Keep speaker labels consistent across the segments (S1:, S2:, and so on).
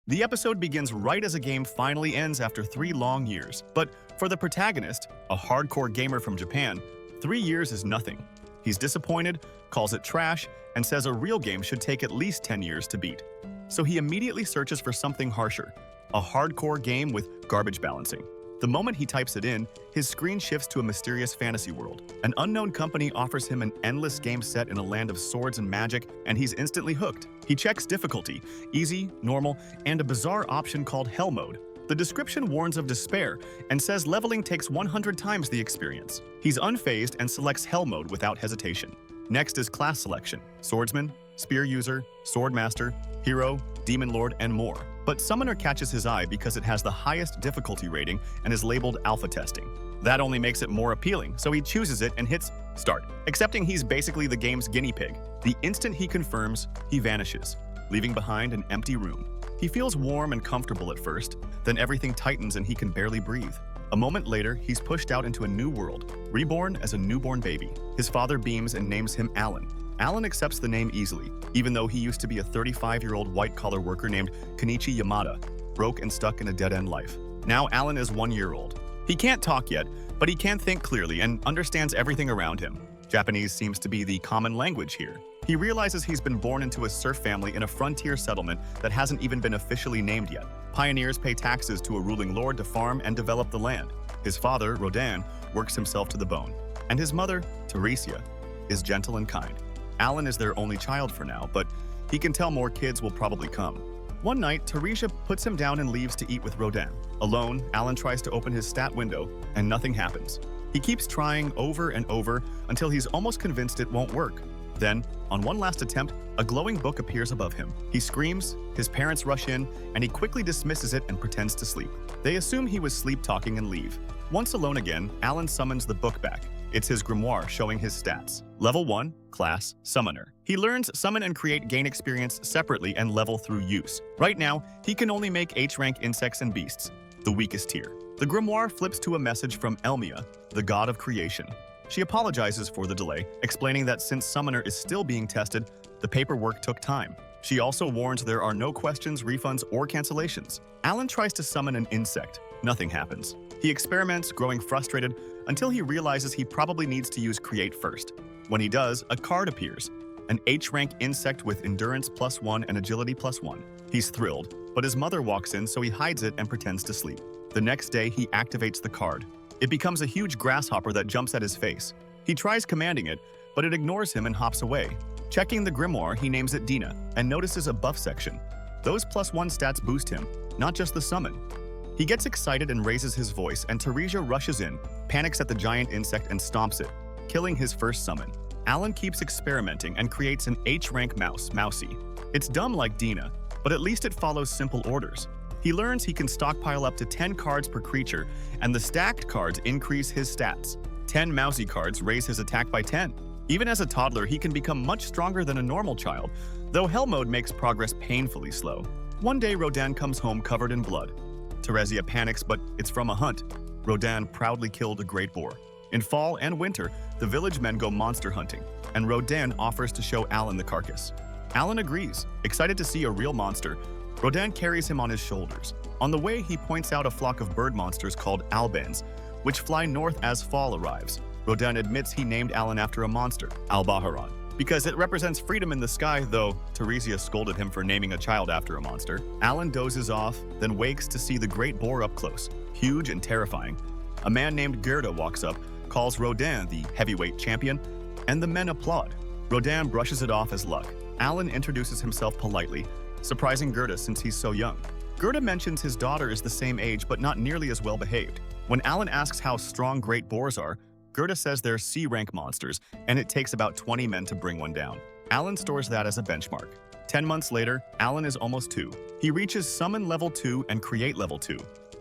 S1: The episode begins right as a game finally ends after 3 long years. But for the protagonist, a hardcore gamer from Japan, 3 years is nothing. He's disappointed, calls it trash, and says a real game should take at least 10 years to beat. So he immediately searches for something harsher, a hardcore game with garbage balancing. The moment he types it in, his screen shifts to a mysterious fantasy world. An unknown company offers him an endless game set in a land of swords and magic, and he's instantly hooked. He checks difficulty, easy, normal, and a bizarre option called Hell Mode. The description warns of despair and says leveling takes 100 times the experience. He's unfazed and selects Hell Mode without hesitation. Next is class selection: swordsman, spear user, sword master, hero, demon lord, and more. But Summoner catches his eye because it has the highest difficulty rating and is labeled alpha testing. That only makes it more appealing, so he chooses it and hits start, accepting he's basically the game's guinea pig. The instant he confirms, he vanishes, leaving behind an empty room. He feels warm and comfortable at first, then everything tightens and he can barely breathe. A moment later, he's pushed out into a new world, reborn as a newborn baby. His father beams and names him Alan. Alan accepts the name easily, even though he used to be a 35-year-old white-collar worker named Kenichi Yamada, broke and stuck in a dead-end life. Now Alan is 1 year old. He can't talk yet, but he can think clearly and understands everything around him. Japanese seems to be the common language here. He realizes he's been born into a serf family in a frontier settlement that hasn't even been officially named yet. Pioneers pay taxes to a ruling lord to farm and develop the land. His father, Rodan, works himself to the bone. And his mother, Teresia, is gentle and kind. Alan is their only child for now, but he can tell more kids will probably come. One night, Teresia puts him down and leaves to eat with Rodan. Alone, Alan tries to open his stat window, and nothing happens. He keeps trying over and over until he's almost convinced it won't work. Then, on one last attempt, a glowing book appears above him. He screams, his parents rush in, and he quickly dismisses it and pretends to sleep. They assume he was sleep-talking and leave. Once alone again, Alan summons the book back. It's his grimoire showing his stats. Level 1, class, Summoner. He learns summon and create gain experience separately and level through use. Right now, he can only make H-rank insects and beasts, the weakest tier. The grimoire flips to a message from Elmia, the god of creation. She apologizes for the delay, explaining that since Summoner is still being tested, the paperwork took time. She also warns there are no questions, refunds, or cancellations. Alan tries to summon an insect. Nothing happens. He experiments, growing frustrated, until he realizes he probably needs to use Create first. When he does, a card appears, an H-rank insect with Endurance +1 and Agility +1. He's thrilled, but his mother walks in, so he hides it and pretends to sleep. The next day, he activates the card. It becomes a huge grasshopper that jumps at his face. He tries commanding it, but it ignores him and hops away. Checking the grimoire, he names it Dina, and notices a buff section. Those +1 stats boost him, not just the summon. He gets excited and raises his voice, and Teresia rushes in, panics at the giant insect and stomps it, killing his first summon. Alan keeps experimenting and creates an H-rank mouse, Mousy. It's dumb like Dina, but at least it follows simple orders. He learns he can stockpile up to 10 cards per creature, and the stacked cards increase his stats. 10 Mousy cards raise his attack by 10. Even as a toddler, he can become much stronger than a normal child, though Hell Mode makes progress painfully slow. One day, Rodan comes home covered in blood. Teresia panics, but it's from a hunt. Rodan proudly killed a great boar. In fall and winter, the village men go monster hunting, and Rodan offers to show Alan the carcass. Alan agrees, excited to see a real monster. Rodan carries him on his shoulders. On the way, he points out a flock of bird monsters called albans, which fly north as fall arrives. Rodan admits he named Alan after a monster, Albaharan, because it represents freedom in the sky, though Teresia scolded him for naming a child after a monster. Alan dozes off, then wakes to see the great boar up close, huge and terrifying. A man named Gerda walks up, calls Rodan the heavyweight champion, and the men applaud. Rodan brushes it off as luck. Alan introduces himself politely, surprising Gerda since he's so young. Gerda mentions his daughter is the same age but not nearly as well behaved. When Alan asks how strong great boars are, Gerda says they're C-rank monsters, and it takes about 20 men to bring one down. Alan stores that as a benchmark. 10 months later, Alan is almost 2. He reaches Summon Level 2 and Create Level 2,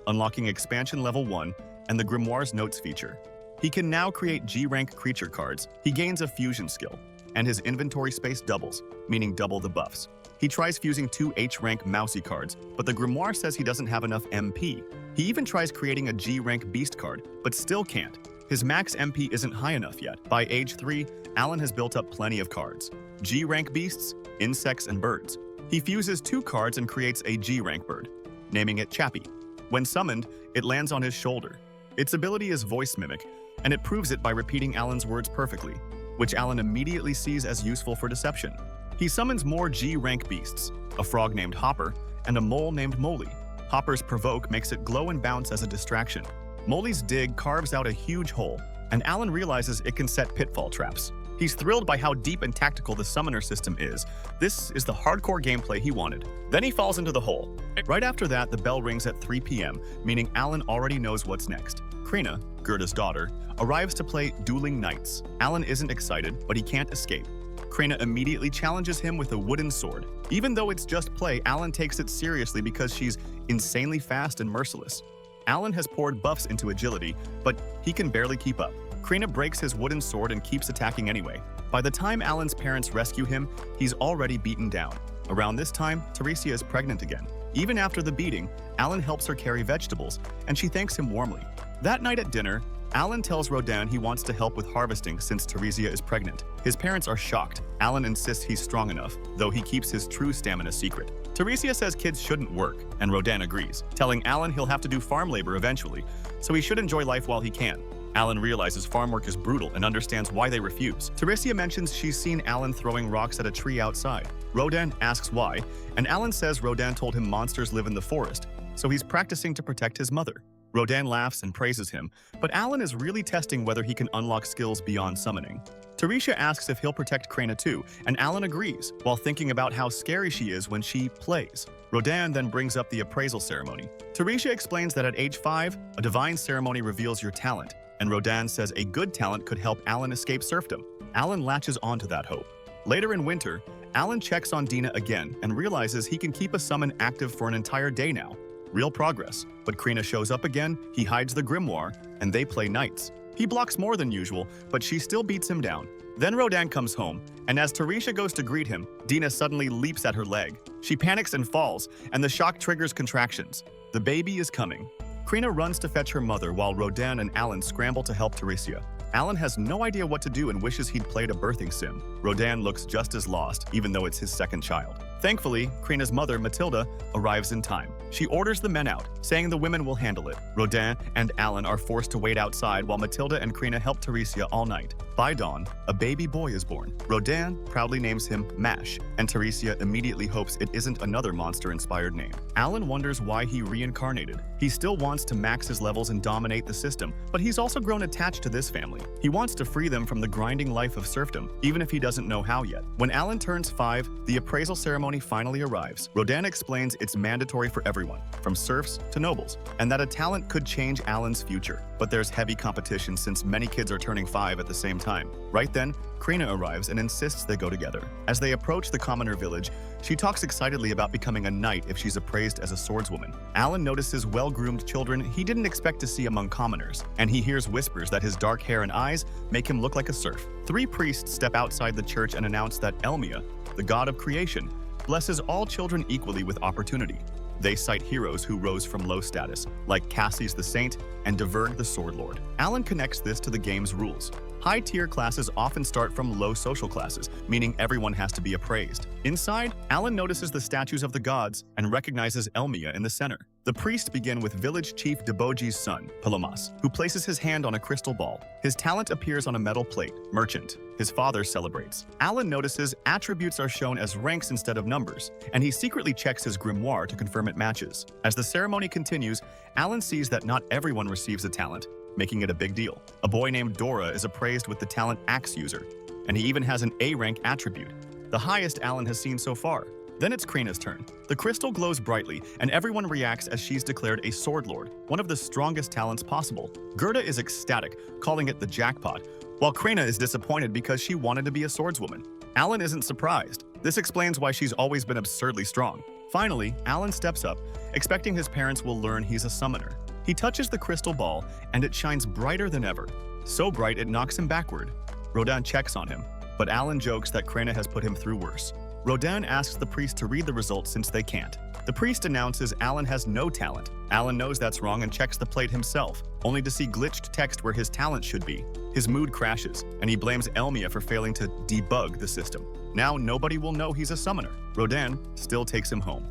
S1: unlocking Expansion Level 1 and the Grimoire's Notes feature. He can now create G-rank creature cards. He gains a fusion skill, and his inventory space doubles, meaning double the buffs. He tries fusing 2 H-rank Mousy cards, but the Grimoire says he doesn't have enough MP. He even tries creating a G-rank Beast card, but still can't. His max MP isn't high enough yet. By age 3, Alan has built up plenty of cards. G-rank beasts, insects, and birds. He fuses 2 cards and creates a G rank bird, naming it Chappie. When summoned, it lands on his shoulder. Its ability is voice mimic, and it proves it by repeating Alan's words perfectly, which Alan immediately sees as useful for deception. He summons more G-rank beasts, a frog named Hopper and a mole named Molly. Hopper's provoke makes it glow and bounce as a distraction. Molly's dig carves out a huge hole, and Alan realizes it can set pitfall traps. He's thrilled by how deep and tactical the summoner system is. This is the hardcore gameplay he wanted. Then he falls into the hole. Right after that, the bell rings at 3 p.m., meaning Alan already knows what's next. Krina, Gerda's daughter, arrives to play Dueling Knights. Alan isn't excited, but he can't escape. Krina immediately challenges him with a wooden sword. Even though it's just play, Alan takes it seriously because she's insanely fast and merciless. Alan has poured buffs into agility, but he can barely keep up. Krina breaks his wooden sword and keeps attacking anyway. By the time Alan's parents rescue him, he's already beaten down. Around this time, Teresia is pregnant again. Even after the beating, Alan helps her carry vegetables, and she thanks him warmly. That night at dinner, Alan tells Rodin he wants to help with harvesting since Teresia is pregnant. His parents are shocked. Alan insists he's strong enough, though he keeps his true stamina secret. Teresia says kids shouldn't work, and Rodin agrees, telling Alan he'll have to do farm labor eventually, so he should enjoy life while he can. Alan realizes farm work is brutal and understands why they refuse. Teresia mentions she's seen Alan throwing rocks at a tree outside. Rodin asks why, and Alan says Rodin told him monsters live in the forest, so he's practicing to protect his mother. Rodin laughs and praises him, but Alan is really testing whether he can unlock skills beyond summoning. Teresia asks if he'll protect Krina too, and Alan agrees, while thinking about how scary she is when she plays. Rodin then brings up the appraisal ceremony. Teresia explains that at age 5, a divine ceremony reveals your talent, and Rodin says a good talent could help Alan escape serfdom. Alan latches onto that hope. Later in winter, Alan checks on Dina again and realizes he can keep a summon active for an entire day now. Real progress. But Krina shows up again, he hides the grimoire, and they play knights. He blocks more than usual, but she still beats him down. Then Rodin comes home, and as Teresia goes to greet him, Dina suddenly leaps at her leg. She panics and falls, and the shock triggers contractions. The baby is coming. Krina runs to fetch her mother while Rodin and Alan scramble to help Teresia. Alan has no idea what to do and wishes he'd played a birthing sim. Rodin looks just as lost, even though it's his second child. Thankfully, Krina's mother, Matilda, arrives in time. She orders the men out, saying the women will handle it. Rodin and Alan are forced to wait outside while Matilda and Krina help Teresia all night. By dawn, a baby boy is born. Rodin proudly names him Mash, and Teresia immediately hopes it isn't another monster-inspired name. Alan wonders why he reincarnated. He still wants to max his levels and dominate the system, but he's also grown attached to this family. He wants to free them from the grinding life of serfdom, even if he doesn't know how yet. When Alan turns 5, the appraisal ceremony finally arrives. Rodin explains it's mandatory for everyone, from serfs to nobles, and that a talent could change Alan's future. But there's heavy competition since many kids are turning 5 at the same time. Right then, Krina arrives and insists they go together. As they approach the commoner village, she talks excitedly about becoming a knight if she's appraised as a swordswoman. Alan notices well-groomed children he didn't expect to see among commoners, and he hears whispers that his dark hair and eyes make him look like a serf. 3 priests step outside the church and announce that Elmia, the god of creation, blesses all children equally with opportunity. They cite heroes who rose from low status, like Cassius the Saint and Diverg the Sword Lord. Alan connects this to the game's rules. High-tier classes often start from low social classes, meaning everyone has to be appraised. Inside, Alan notices the statues of the gods and recognizes Elmia in the center. The priests begin with village chief Deboji's son, Palomas, who places his hand on a crystal ball. His talent appears on a metal plate, Merchant. His father celebrates. Alan notices attributes are shown as ranks instead of numbers, and he secretly checks his grimoire to confirm it matches. As the ceremony continues, Alan sees that not everyone receives a talent, making it a big deal. A boy named Dora is appraised with the talent Axe User, and he even has an A-rank attribute, the highest Alan has seen so far. Then it's Krina's turn. The crystal glows brightly, and everyone reacts as she's declared a Sword Lord, one of the strongest talents possible. Gerda is ecstatic, calling it the jackpot, while Krina is disappointed because she wanted to be a swordswoman. Alan isn't surprised. This explains why she's always been absurdly strong. Finally, Alan steps up, expecting his parents will learn he's a summoner. He touches the crystal ball, and it shines brighter than ever. So bright it knocks him backward. Rodin checks on him, but Alan jokes that Krina has put him through worse. Rodin asks the priest to read the results since they can't. The priest announces Alan has no talent. Alan knows that's wrong and checks the plate himself, only to see glitched text where his talent should be. His mood crashes, and he blames Elmia for failing to debug the system. Now nobody will know he's a summoner. Rodan still takes him home,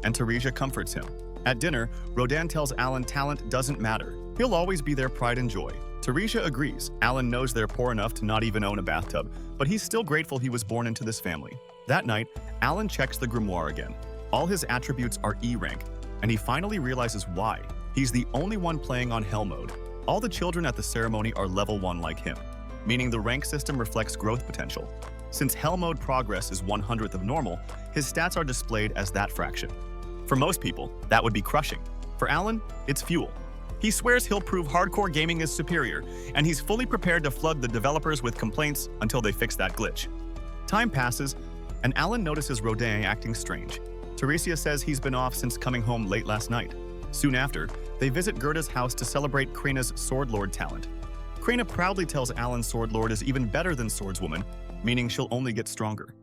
S1: and Teresia comforts him. At dinner, Rodan tells Alan talent doesn't matter. He'll always be their pride and joy. Teresia agrees. Alan knows they're poor enough to not even own a bathtub, but he's still grateful he was born into this family. That night, Alan checks the grimoire again. All his attributes are E rank, and he finally realizes why. He's the only one playing on Hell mode. All the children at the ceremony are level 1 like him, meaning the rank system reflects growth potential. Since Hell mode progress is 1/100th of normal, his stats are displayed as that fraction. For most people, that would be crushing. For Alan, it's fuel. He swears he'll prove hardcore gaming is superior, and he's fully prepared to flood the developers with complaints until they fix that glitch. Time passes, and Alan notices Rodan acting strange. Teresia says he's been off since coming home late last night. Soon after, they visit Gerda's house to celebrate Krena's Sword Lord talent. Krena proudly tells Alan Sword Lord is even better than Swordswoman, meaning she'll only get stronger.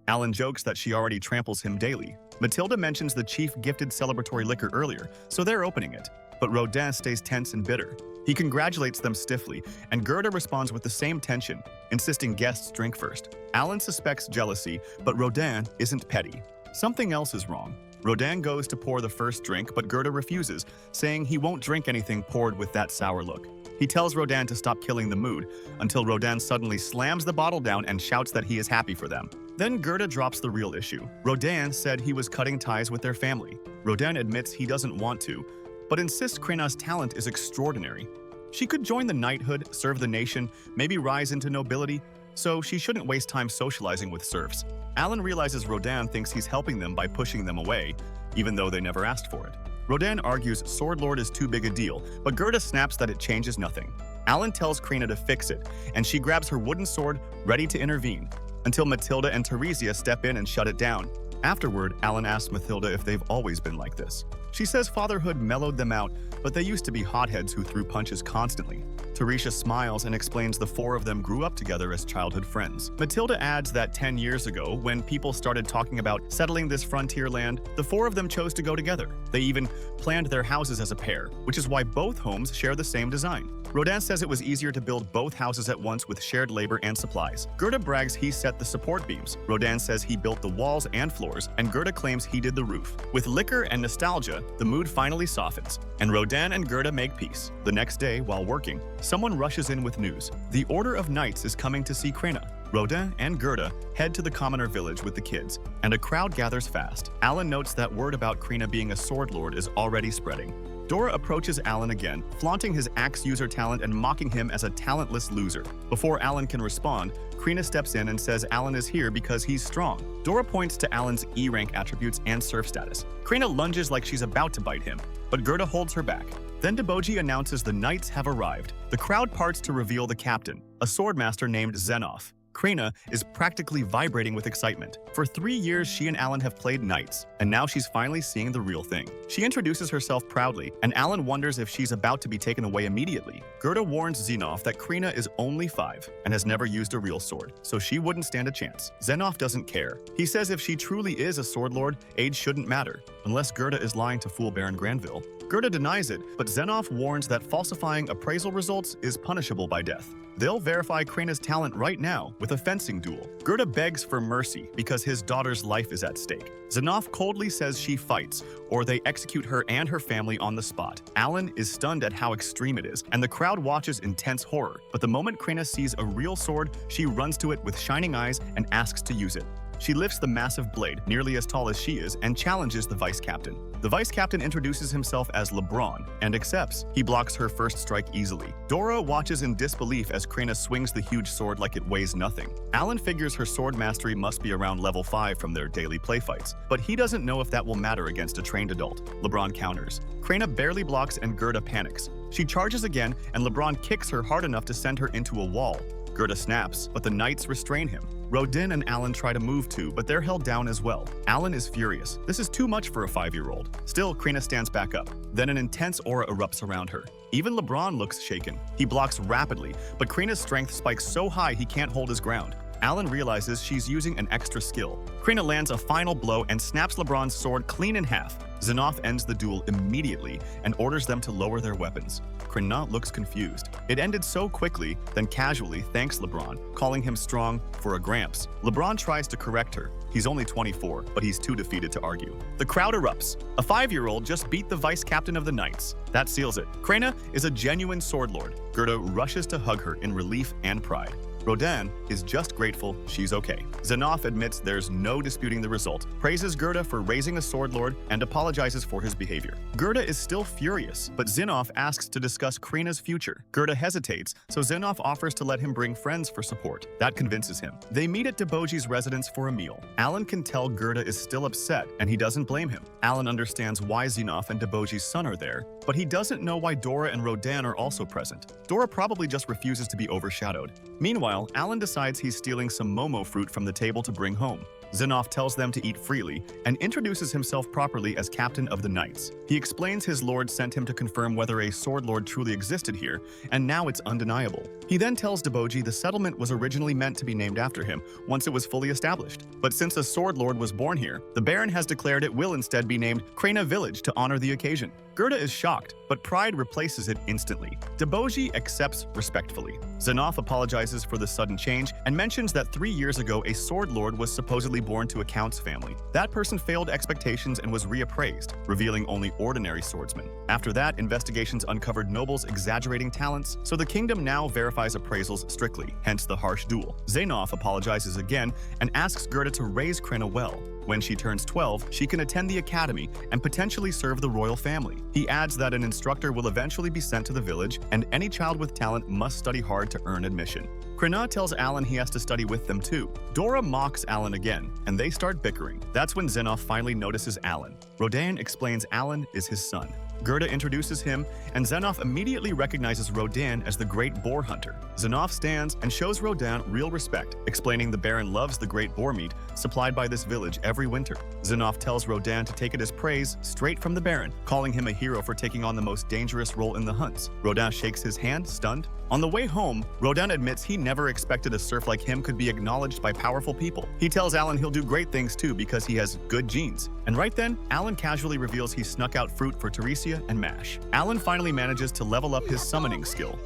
S1: Alan jokes that she already tramples him daily. Matilda mentions the chief gifted celebratory liquor earlier, so they're opening it. But Rodin stays tense and bitter. He congratulates them stiffly, and Gerda responds with the same tension, insisting guests drink first. Alan suspects jealousy, but Rodin isn't petty. Something else is wrong. Rodin goes to pour the first drink, but Gerda refuses, saying he won't drink anything poured with that sour look. He tells Rodin to stop killing the mood, until Rodin suddenly slams the bottle down and shouts that he is happy for them. Then Gerda drops the real issue. Rodin said he was cutting ties with their family. Rodin admits he doesn't want to, but insists Krena's talent is extraordinary. She could join the knighthood, serve the nation, maybe rise into nobility, so she shouldn't waste time socializing with serfs. Alan realizes Rodin thinks he's helping them by pushing them away, even though they never asked for it. Rodin argues Sword Lord is too big a deal, but Gerda snaps that it changes nothing. Alan tells Krena to fix it, and she grabs her wooden sword, ready to intervene, until Matilda and Teresia step in and shut it down. Afterward, Alan asks Matilda if they've always been like this. She says fatherhood mellowed them out, but they used to be hotheads who threw punches constantly. Teresia smiles and explains the four of them grew up together as childhood friends. Matilda adds that 10 years ago, when people started talking about settling this frontier land, the four of them chose to go together. They even planned their houses as a pair, which is why both homes share the same design. Rodin says it was easier to build both houses at once with shared labor and supplies. Gerda brags he set the support beams. Rodin says he built the walls and floors, and Gerda claims he did the roof. With liquor and nostalgia, the mood finally softens, and Rodin and Gerda make peace. The next day, while working, someone rushes in with news. The Order of Knights is coming to see Krena. Rodin and Gerda head to the commoner village with the kids, and a crowd gathers fast. Alan notes that word about Krena being a sword lord is already spreading. Dora approaches Alan again, flaunting his axe user talent and mocking him as a talentless loser. Before Alan can respond, Krena steps in and says Alan is here because he's strong. Dora points to Alan's E-rank attributes and serf status. Krena lunges like she's about to bite him, but Gerda holds her back. Then Deboji announces the knights have arrived. The crowd parts to reveal the captain, a swordmaster named Zenoff. Krena is practically vibrating with excitement. For 3 years, she and Alan have played knights, and now she's finally seeing the real thing. She introduces herself proudly, and Alan wonders if she's about to be taken away immediately. Gerda warns Zenoff that Krena is only 5 and has never used a real sword, so she wouldn't stand a chance. Zenoff doesn't care. He says if she truly is a sword lord, age shouldn't matter, unless Gerda is lying to fool Baron Granville. Gerda denies it, but Zenoff warns that falsifying appraisal results is punishable by death. They'll verify Krena's talent right now with a fencing duel. Gerda begs for mercy because his daughter's life is at stake. Zenoff coldly says she fights, or they execute her and her family on the spot. Alan is stunned at how extreme it is, and the crowd watches in tense horror. But the moment Krena sees a real sword, she runs to it with shining eyes and asks to use it. She lifts the massive blade, nearly as tall as she is, and challenges the vice captain. The vice captain introduces himself as LeBron and accepts. He blocks her first strike easily. Dora watches in disbelief as Krena swings the huge sword like it weighs nothing. Alan figures her sword mastery must be around level 5 from their daily play fights, but he doesn't know if that will matter against a trained adult. LeBron counters. Krena barely blocks and Gerda panics. She charges again, and LeBron kicks her hard enough to send her into a wall. Gerda snaps, but the knights restrain him. Rodin and Alan try to move too, but they're held down as well. Alan is furious. This is too much for a 5-year-old. Still, Krena stands back up. Then an intense aura erupts around her. Even LeBron looks shaken. He blocks rapidly, but Krena's strength spikes so high he can't hold his ground. Alan realizes she's using an extra skill. Krena lands a final blow and snaps LeBron's sword clean in half. Zinoff ends the duel immediately and orders them to lower their weapons. Krina looks confused. It ended so quickly, then casually thanks LeBron, calling him strong for a gramps. LeBron tries to correct her. He's only 24, but he's too defeated to argue. The crowd erupts. A 5-year-old just beat the vice captain of the Knights. That seals it. Krina is a genuine sword lord. Gerda rushes to hug her in relief and pride. Rodin is just grateful she's okay. Zinoff admits there's no disputing the result, praises Gerda for raising a sword lord, and apologizes for his behavior. Gerda is still furious, but Zinoff asks to discuss Krina's future. Gerda hesitates, so Zinoff offers to let him bring friends for support. That convinces him. They meet at Deboji's residence for a meal. Alan can tell Gerda is still upset, and he doesn't blame him. Alan understands why Zinoff and Deboji's son are there, but he doesn't know why Dora and Rodin are also present. Dora probably just refuses to be overshadowed. Meanwhile, Alan decides he's stealing some momo fruit from the table to bring home. Zinoff tells them to eat freely and introduces himself properly as captain of the Knights. He explains his lord sent him to confirm whether a sword lord truly existed here, and now it's undeniable. He then tells Deboji the settlement was originally meant to be named after him once it was fully established. But since a sword lord was born here, the Baron has declared it will instead be named Krina Village to honor the occasion. Gerda is shocked, but pride replaces it instantly. Deboji accepts respectfully. Zinoff apologizes for the sudden change and mentions that 3 years ago a sword lord was supposedly born to a count's family. That person failed expectations and was reappraised, revealing only ordinary swordsmen. After that, investigations uncovered nobles exaggerating talents, so the kingdom now verifies appraisals strictly, hence the harsh duel. Zinoff apologizes again and asks Gerda to raise Krina well. When she turns 12, she can attend the academy and potentially serve the royal family. He adds that an instructor will eventually be sent to the village, and any child with talent must study hard to earn admission. Krina tells Alan he has to study with them too. Dora mocks Alan again, and they start bickering. That's when Zinoff finally notices Alan. Rodin explains Alan is his son. Gerda introduces him, and Zinoff immediately recognizes Rodin as the great boar hunter. Zinoff stands and shows Rodin real respect, explaining the Baron loves the great boar meat supplied by this village every winter. Zinoff tells Rodin to take it as praise straight from the Baron, calling him a hero for taking on the most dangerous role in the hunts. Rodin shakes his hand, stunned. On the way home, Rodin admits he never expected a serf like him could be acknowledged by powerful people. He tells Alan he'll do great things too because he has good genes. And right then, Alan casually reveals he snuck out fruit for Teresia and Mash. Alan finally manages to level up his summoning skill.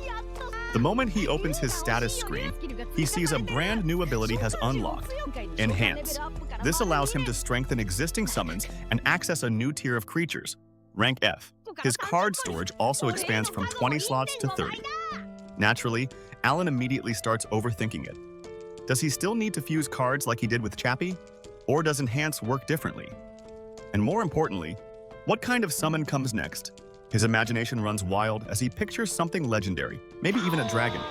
S1: The moment he opens his status screen, he sees a brand new ability has unlocked, Enhance. This allows him to strengthen existing summons and access a new tier of creatures, rank F. His card storage also expands from 20 slots to 30. Naturally, Alan immediately starts overthinking it. Does he still need to fuse cards like he did with Chappie? Or does Enhance work differently? And more importantly, what kind of summon comes next? His imagination runs wild as he pictures something legendary, maybe even a dragon.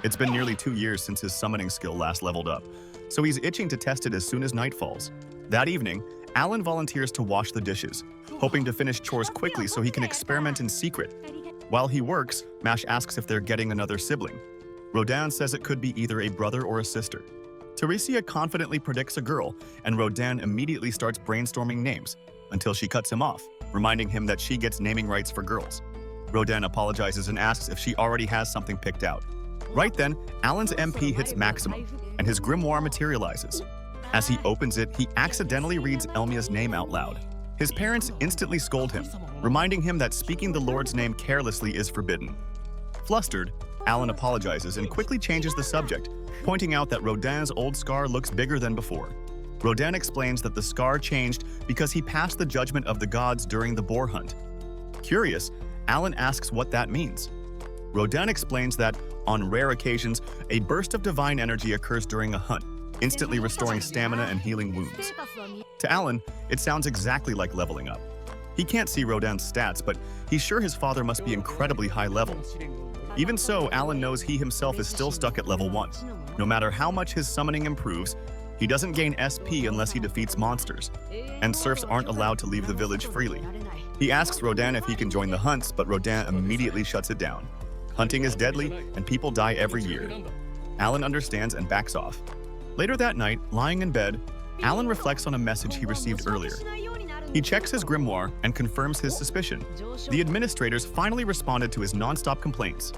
S1: It's been nearly 2 years since his summoning skill last leveled up, so he's itching to test it as soon as night falls. That evening, Alan volunteers to wash the dishes, hoping to finish chores quickly so he can experiment in secret. While he works, Mash asks if they're getting another sibling. Rodin says it could be either a brother or a sister. Teresia confidently predicts a girl, and Rodin immediately starts brainstorming names, until she cuts him off, reminding him that she gets naming rights for girls. Rodin apologizes and asks if she already has something picked out. Right then, Alan's MP hits maximum, and his grimoire materializes. As he opens it, he accidentally reads Elmia's name out loud. His parents instantly scold him, reminding him that speaking the Lord's name carelessly is forbidden. Flustered, Alan apologizes and quickly changes the subject, pointing out that Rodin's old scar looks bigger than before. Rodin explains that the scar changed because he passed the judgment of the gods during the boar hunt. Curious, Alan asks what that means. Rodin explains that, on rare occasions, a burst of divine energy occurs during a hunt, instantly restoring stamina and healing wounds. To Alan, it sounds exactly like leveling up. He can't see Rodin's stats, but he's sure his father must be incredibly high level. Even so, Alan knows he himself is still stuck at level 1. No matter how much his summoning improves, he doesn't gain SP unless he defeats monsters, and serfs aren't allowed to leave the village freely. He asks Rodin if he can join the hunts, but Rodin immediately shuts it down. Hunting is deadly, and people die every year. Alan understands and backs off. Later that night, lying in bed, Alan reflects on a message he received earlier. He checks his grimoire and confirms his suspicion. The administrators finally responded to his non-stop complaints.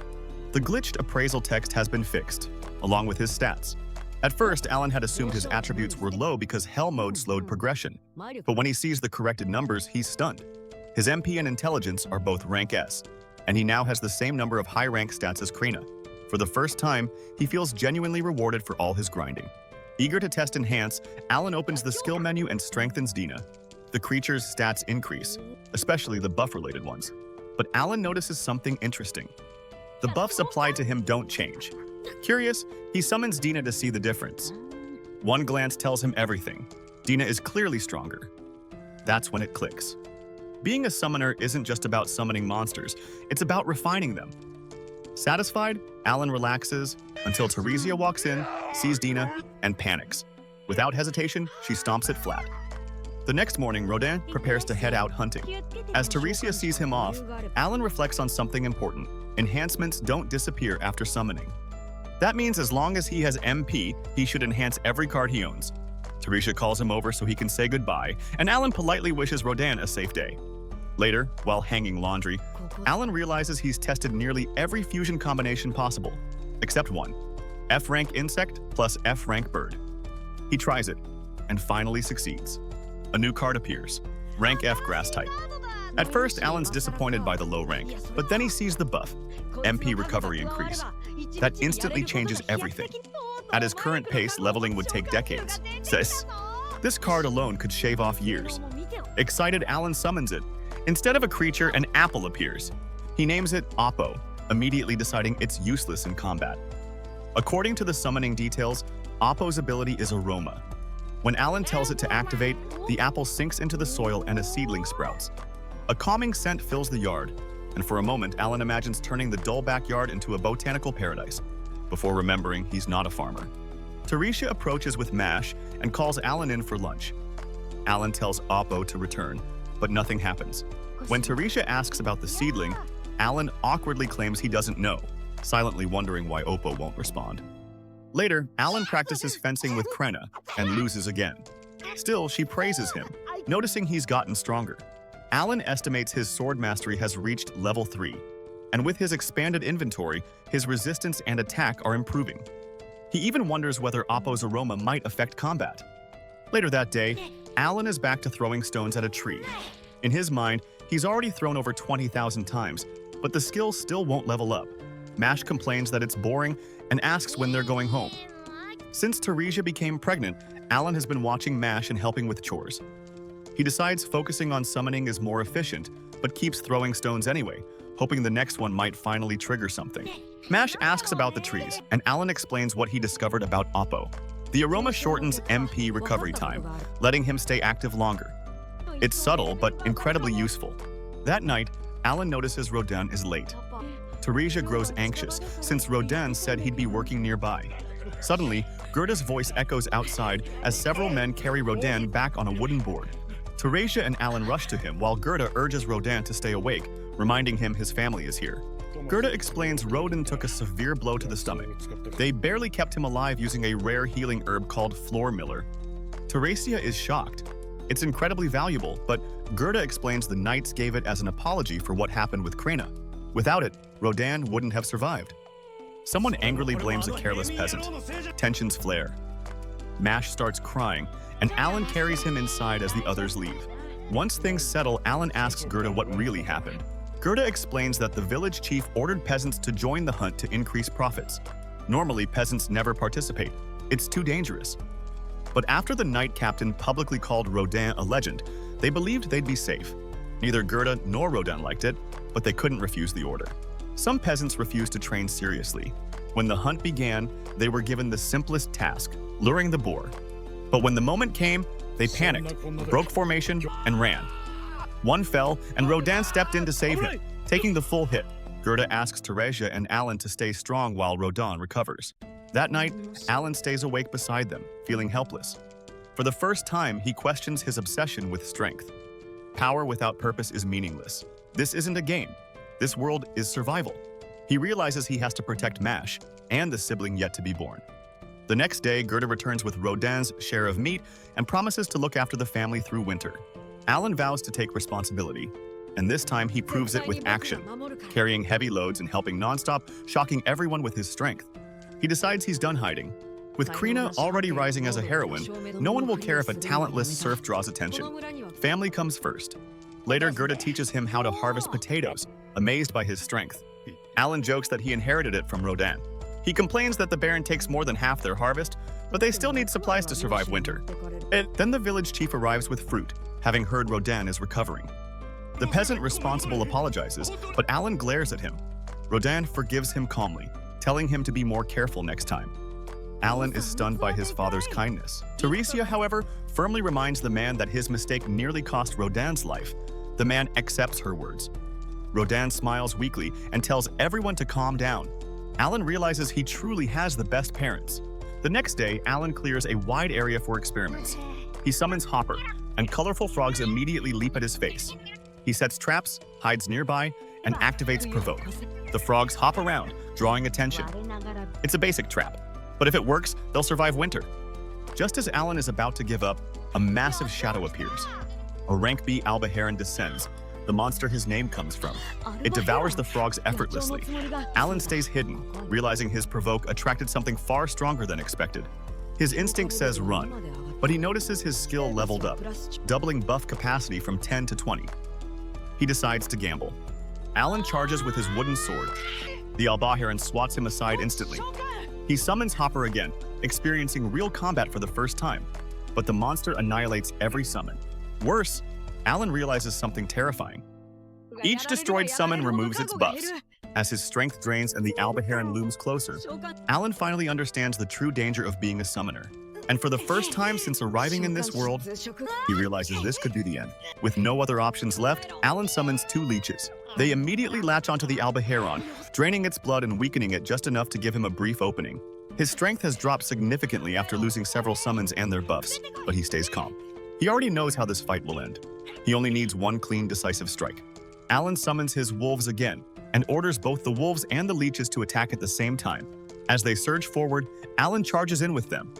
S1: The glitched appraisal text has been fixed, along with his stats. At first, Alan had assumed his attributes were low because Hell mode slowed progression. But when he sees the corrected numbers, he's stunned. His MP and intelligence are both rank S, and he now has the same number of high rank stats as Krina. For the first time, he feels genuinely rewarded for all his grinding. Eager to test Enhance, Alan opens the skill menu and strengthens Dina. The creature's stats increase, especially the buff-related ones. But Alan notices something interesting. The buffs applied to him don't change. Curious, he summons Dina to see the difference. One glance tells him everything. Dina is clearly stronger. That's when it clicks. Being a summoner isn't just about summoning monsters, it's about refining them. Satisfied, Alan relaxes until Teresia walks in, sees Dina, and panics. Without hesitation, she stomps it flat. The next morning, Rodin prepares to head out hunting. As Teresia sees him off, Alan reflects on something important. Enhancements don't disappear after summoning. That means as long as he has MP, he should enhance every card he owns. Teresia calls him over so he can say goodbye, and Alan politely wishes Rodin a safe day. Later, while hanging laundry, Alan realizes he's tested nearly every fusion combination possible, except one: F-rank insect plus F-rank bird. He tries it, and finally succeeds. A new card appears, rank F grass type. At first, Alan's disappointed by the low rank, but then he sees the buff, MP recovery increase. That instantly changes everything. At his current pace, leveling would take decades. This card alone could shave off years. Excited, Alan summons it. Instead of a creature, an apple appears. He names it Oppo, immediately deciding it's useless in combat. According to the summoning details, Oppo's ability is Aroma. When Alan tells it to activate, the apple sinks into the soil and a seedling sprouts. A calming scent fills the yard, and for a moment, Alan imagines turning the dull backyard into a botanical paradise, before remembering he's not a farmer. Teresia approaches with MASH and calls Alan in for lunch. Alan tells Oppo to return, but nothing happens. When Teresia asks about the seedling, Alan awkwardly claims he doesn't know, silently wondering why Oppo won't respond. Later, Alan practices fencing with Krena and loses again. Still, she praises him, noticing he's gotten stronger. Alan estimates his sword mastery has reached level 3, and with his expanded inventory, his resistance and attack are improving. He even wonders whether Oppo's aroma might affect combat. Later that day, Alan is back to throwing stones at a tree. In his mind, he's already thrown over 20,000 times, but the skill still won't level up. Mash complains that it's boring and asks when they're going home. Since Teresia became pregnant, Alan has been watching Mash and helping with chores. He decides focusing on summoning is more efficient, but keeps throwing stones anyway, hoping the next one might finally trigger something. Mash asks about the trees, and Alan explains what he discovered about Oppo. The aroma shortens MP recovery time, letting him stay active longer. It's subtle, but incredibly useful. That night, Alan notices Rodin is late. Teresia grows anxious, since Rodin said he'd be working nearby. Suddenly, Gerda's voice echoes outside as several men carry Rodin back on a wooden board. Teresia and Alan rush to him while Gerda urges Rodin to stay awake, reminding him his family is here. Gerda explains Rodin took a severe blow to the stomach. They barely kept him alive using a rare healing herb called Floor Miller. Teresia is shocked. It's incredibly valuable, but Gerda explains the knights gave it as an apology for what happened with Krena. Without it, Rodin wouldn't have survived. Someone angrily blames a careless peasant. Tensions flare. Mash starts crying, and Alan carries him inside as the others leave. Once things settle, Alan asks Gerda what really happened. Gerda explains that the village chief ordered peasants to join the hunt to increase profits. Normally, peasants never participate. It's too dangerous. But after the knight captain publicly called Rodin a legend, they believed they'd be safe. Neither Gerda nor Rodin liked it, but they couldn't refuse the order. Some peasants refused to train seriously. When the hunt began, they were given the simplest task, luring the boar. But when the moment came, they panicked, broke formation, and ran. One fell, and Rodin stepped in to save him, taking the full hit. Gerda asks Teresia and Alan to stay strong while Rodin recovers. That night, Alan stays awake beside them, feeling helpless. For the first time, he questions his obsession with strength. Power without purpose is meaningless. This isn't a game. This world is survival. He realizes he has to protect Mash and the sibling yet to be born. The next day, Gerda returns with Rodin's share of meat and promises to look after the family through winter. Alan vows to take responsibility, and this time he proves it with action, carrying heavy loads and helping nonstop, shocking everyone with his strength. He decides he's done hiding. With Krena already rising as a heroine, no one will care if a talentless serf draws attention. Family comes first. Later, Gerda teaches him how to harvest potatoes, amazed by his strength. Alan jokes that he inherited it from Rodan. He complains that the Baron takes more than half their harvest, but they still need supplies to survive winter. Then the village chief arrives with fruit, having heard Rodan is recovering. The peasant responsible apologizes, but Alan glares at him. Rodan forgives him calmly, telling him to be more careful next time. Alan is stunned by his father's kindness. Teresia, however, firmly reminds the man that his mistake nearly cost Rodan's life. The man accepts her words. Rodan smiles weakly and tells everyone to calm down. Alan realizes he truly has the best parents. The next day, Alan clears a wide area for experiments. He summons Hopper, and colorful frogs immediately leap at his face. He sets traps, hides nearby, and activates Provoke. The frogs hop around, drawing attention. It's a basic trap, but if it works, they'll survive winter. Just as Alan is about to give up, a massive shadow appears. A rank B alba heron descends, the monster his name comes from. It devours the frogs effortlessly. Alan stays hidden, realizing his Provoke attracted something far stronger than expected. His instinct says run, but he notices his skill leveled up, doubling buff capacity from 10 to 20. He decides to gamble. Alan charges with his wooden sword. The alba heron swats him aside instantly. He summons Hopper again, experiencing real combat for the first time, but the monster annihilates every summon. Worse, Alan realizes something terrifying. Each destroyed summon removes its buffs. As his strength drains and the alba heron looms closer, Alan finally understands the true danger of being a summoner. And for the first time since arriving in this world, he realizes this could be the end. With no other options left, Alan summons 2 leeches. They immediately latch onto the alba heron, draining its blood and weakening it just enough to give him a brief opening. His strength has dropped significantly after losing several summons and their buffs, but he stays calm. He already knows how this fight will end. He only needs one clean, decisive strike. Alan summons his wolves again and orders both the wolves and the leeches to attack at the same time. As they surge forward, Alan charges in with them.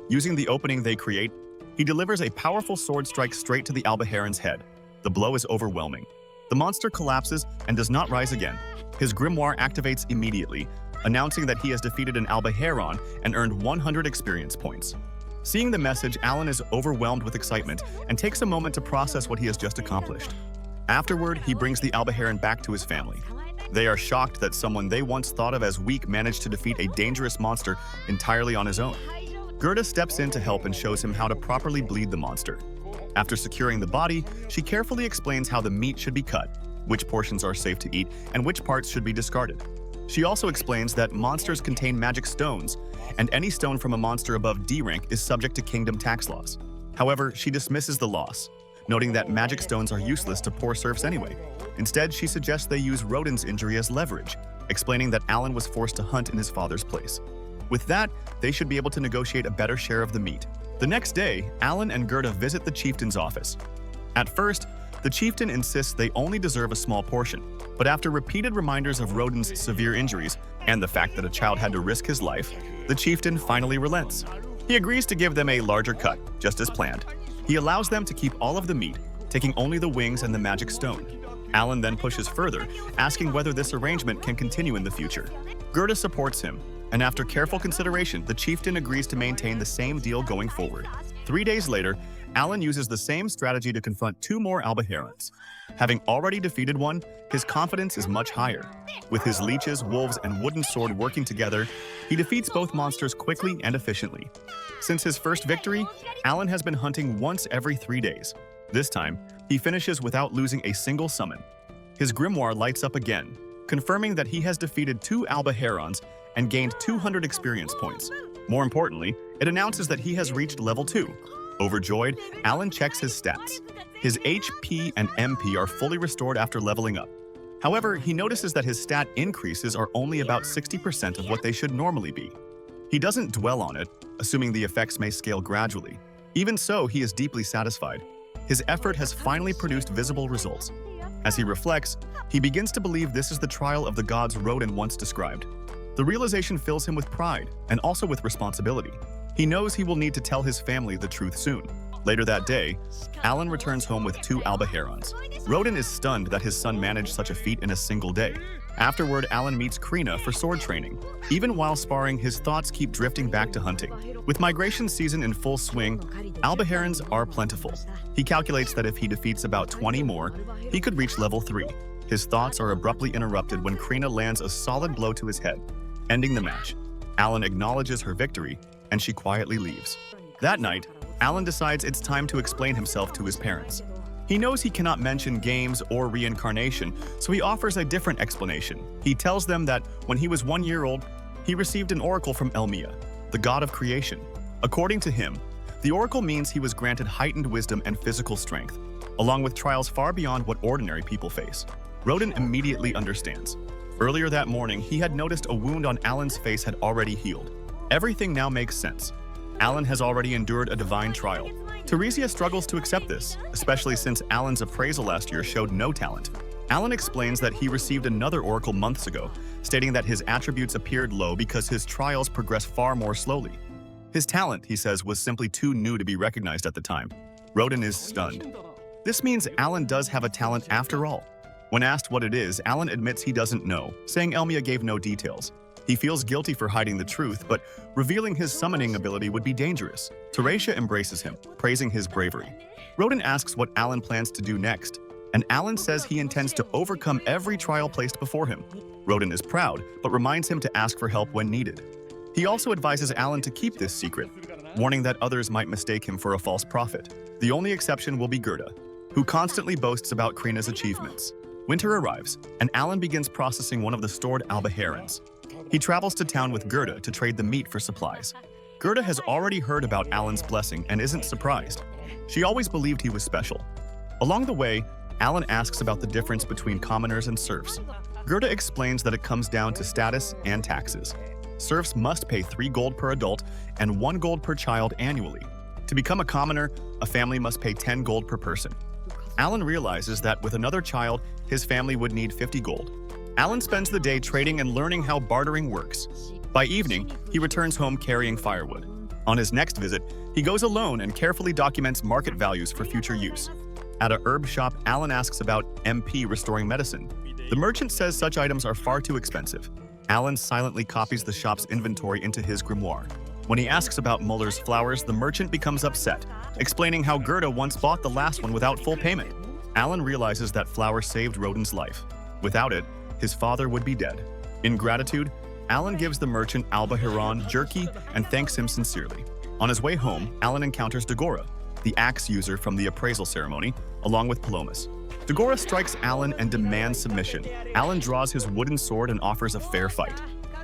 S1: Using the opening they create, he delivers a powerful sword strike straight to the alba heron's head. The blow is overwhelming. The monster collapses and does not rise again. His grimoire activates immediately, announcing that he has defeated an alba heron and earned 100 experience points. Seeing the message, Alan is overwhelmed with excitement and takes a moment to process what he has just accomplished. Afterward, he brings the alba heron back to his family. They are shocked that someone they once thought of as weak managed to defeat a dangerous monster entirely on his own. Gerda steps in to help and shows him how to properly bleed the monster. After securing the body, she carefully explains how the meat should be cut, which portions are safe to eat, and which parts should be discarded. She also explains that monsters contain magic stones, and any stone from a monster above D rank is subject to kingdom tax laws. However, she dismisses the loss, noting that magic stones are useless to poor serfs anyway. Instead, she suggests they use Rodin's injury as leverage, explaining that Alan was forced to hunt in his father's place. With that, they should be able to negotiate a better share of the meat. The next day, Alan and Gerda visit the chieftain's office. At first, the chieftain insists they only deserve a small portion, but after repeated reminders of Rodin's severe injuries and the fact that a child had to risk his life, the chieftain finally relents. He agrees to give them a larger cut, just as planned. He allows them to keep all of the meat, taking only the wings and the magic stone. Alan then pushes further, asking whether this arrangement can continue in the future. Gerda supports him, and after careful consideration, the chieftain agrees to maintain the same deal going forward. 3 days later, Alan uses the same strategy to confront 2 more alba herons. Having already defeated one, his confidence is much higher. With his leeches, wolves, and wooden sword working together, he defeats both monsters quickly and efficiently. Since his first victory, Alan has been hunting once every 3 days. This time, he finishes without losing a single summon. His grimoire lights up again, confirming that he has defeated 2 alba herons and gained 200 experience points. More importantly, it announces that he has reached level 2. Overjoyed, Alan checks his stats. His HP and MP are fully restored after leveling up. However, he notices that his stat increases are only about 60% of what they should normally be. He doesn't dwell on it, assuming the effects may scale gradually. Even so, he is deeply satisfied. His effort has finally produced visible results. As he reflects, he begins to believe this is the trial of the gods Rodin once described. The realization fills him with pride and also with responsibility. He knows he will need to tell his family the truth soon. Later that day, Alan returns home with 2 alba herons. Rodin is stunned that his son managed such a feat in a single day. Afterward, Alan meets Krina for sword training. Even while sparring, his thoughts keep drifting back to hunting. With migration season in full swing, albaherons are plentiful. He calculates that if he defeats about 20 more, he could reach level 3. His thoughts are abruptly interrupted when Krina lands a solid blow to his head, ending the match. Alan acknowledges her victory, and she quietly leaves. That night, Alan decides it's time to explain himself to his parents. He knows he cannot mention games or reincarnation, so he offers a different explanation. He tells them that when he was 1 year old, he received an oracle from Elmia, the god of creation. According to him, the oracle means he was granted heightened wisdom and physical strength, along with trials far beyond what ordinary people face. Roden immediately understands. Earlier that morning, he had noticed a wound on Alan's face had already healed. Everything now makes sense. Alan has already endured a divine trial. Teresia struggles to accept this, especially since Alan's appraisal last year showed no talent. Alan explains that he received another oracle months ago, stating that his attributes appeared low because his trials progress far more slowly. His talent, he says, was simply too new to be recognized at the time. Roden is stunned. This means Alan does have a talent after all. When asked what it is, Alan admits he doesn't know, saying Elmia gave no details. He feels guilty for hiding the truth, but revealing his summoning ability would be dangerous. Teresia embraces him, praising his bravery. Roden asks what Alan plans to do next, and Alan says he intends to overcome every trial placed before him. Roden is proud, but reminds him to ask for help when needed. He also advises Alan to keep this secret, warning that others might mistake him for a false prophet. The only exception will be Gerda, who constantly boasts about Krina's achievements. Winter arrives, and Alan begins processing one of the stored albaherons. He travels to town with Gerda to trade the meat for supplies. Gerda has already heard about Alan's blessing and isn't surprised. She always believed he was special. Along the way, Alan asks about the difference between commoners and serfs. Gerda explains that it comes down to status and taxes. Serfs must pay 3 gold per adult and 1 gold per child annually. To become a commoner, a family must pay 10 gold per person. Alan realizes that with another child, his family would need 50 gold. Alan spends the day trading and learning how bartering works. By evening, he returns home carrying firewood. On his next visit, he goes alone and carefully documents market values for future use. At a herb shop, Alan asks about MP restoring medicine. The merchant says such items are far too expensive. Alan silently copies the shop's inventory into his grimoire. When he asks about Muller's flowers, the merchant becomes upset, explaining how Gerda once bought the last one without full payment. Alan realizes that flower saved Roden's life. Without it, his father would be dead. In gratitude, Alan gives the merchant albaheron jerky and thanks him sincerely. On his way home, Alan encounters Dagora, the axe user from the appraisal ceremony, along with Palomas. Dagora strikes Alan and demands submission. Alan draws his wooden sword and offers a fair fight.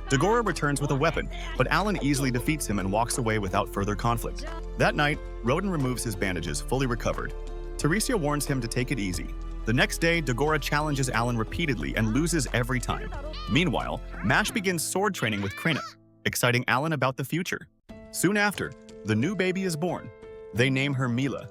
S1: Dagora returns with a weapon, but Alan easily defeats him and walks away without further conflict. That night, Roden removes his bandages, fully recovered. Teresia warns him to take it easy. The next day, Dagora challenges Alan repeatedly and loses every time. Meanwhile, Mash begins sword training with Krina, exciting Alan about the future. Soon after, the new baby is born. They name her Mila.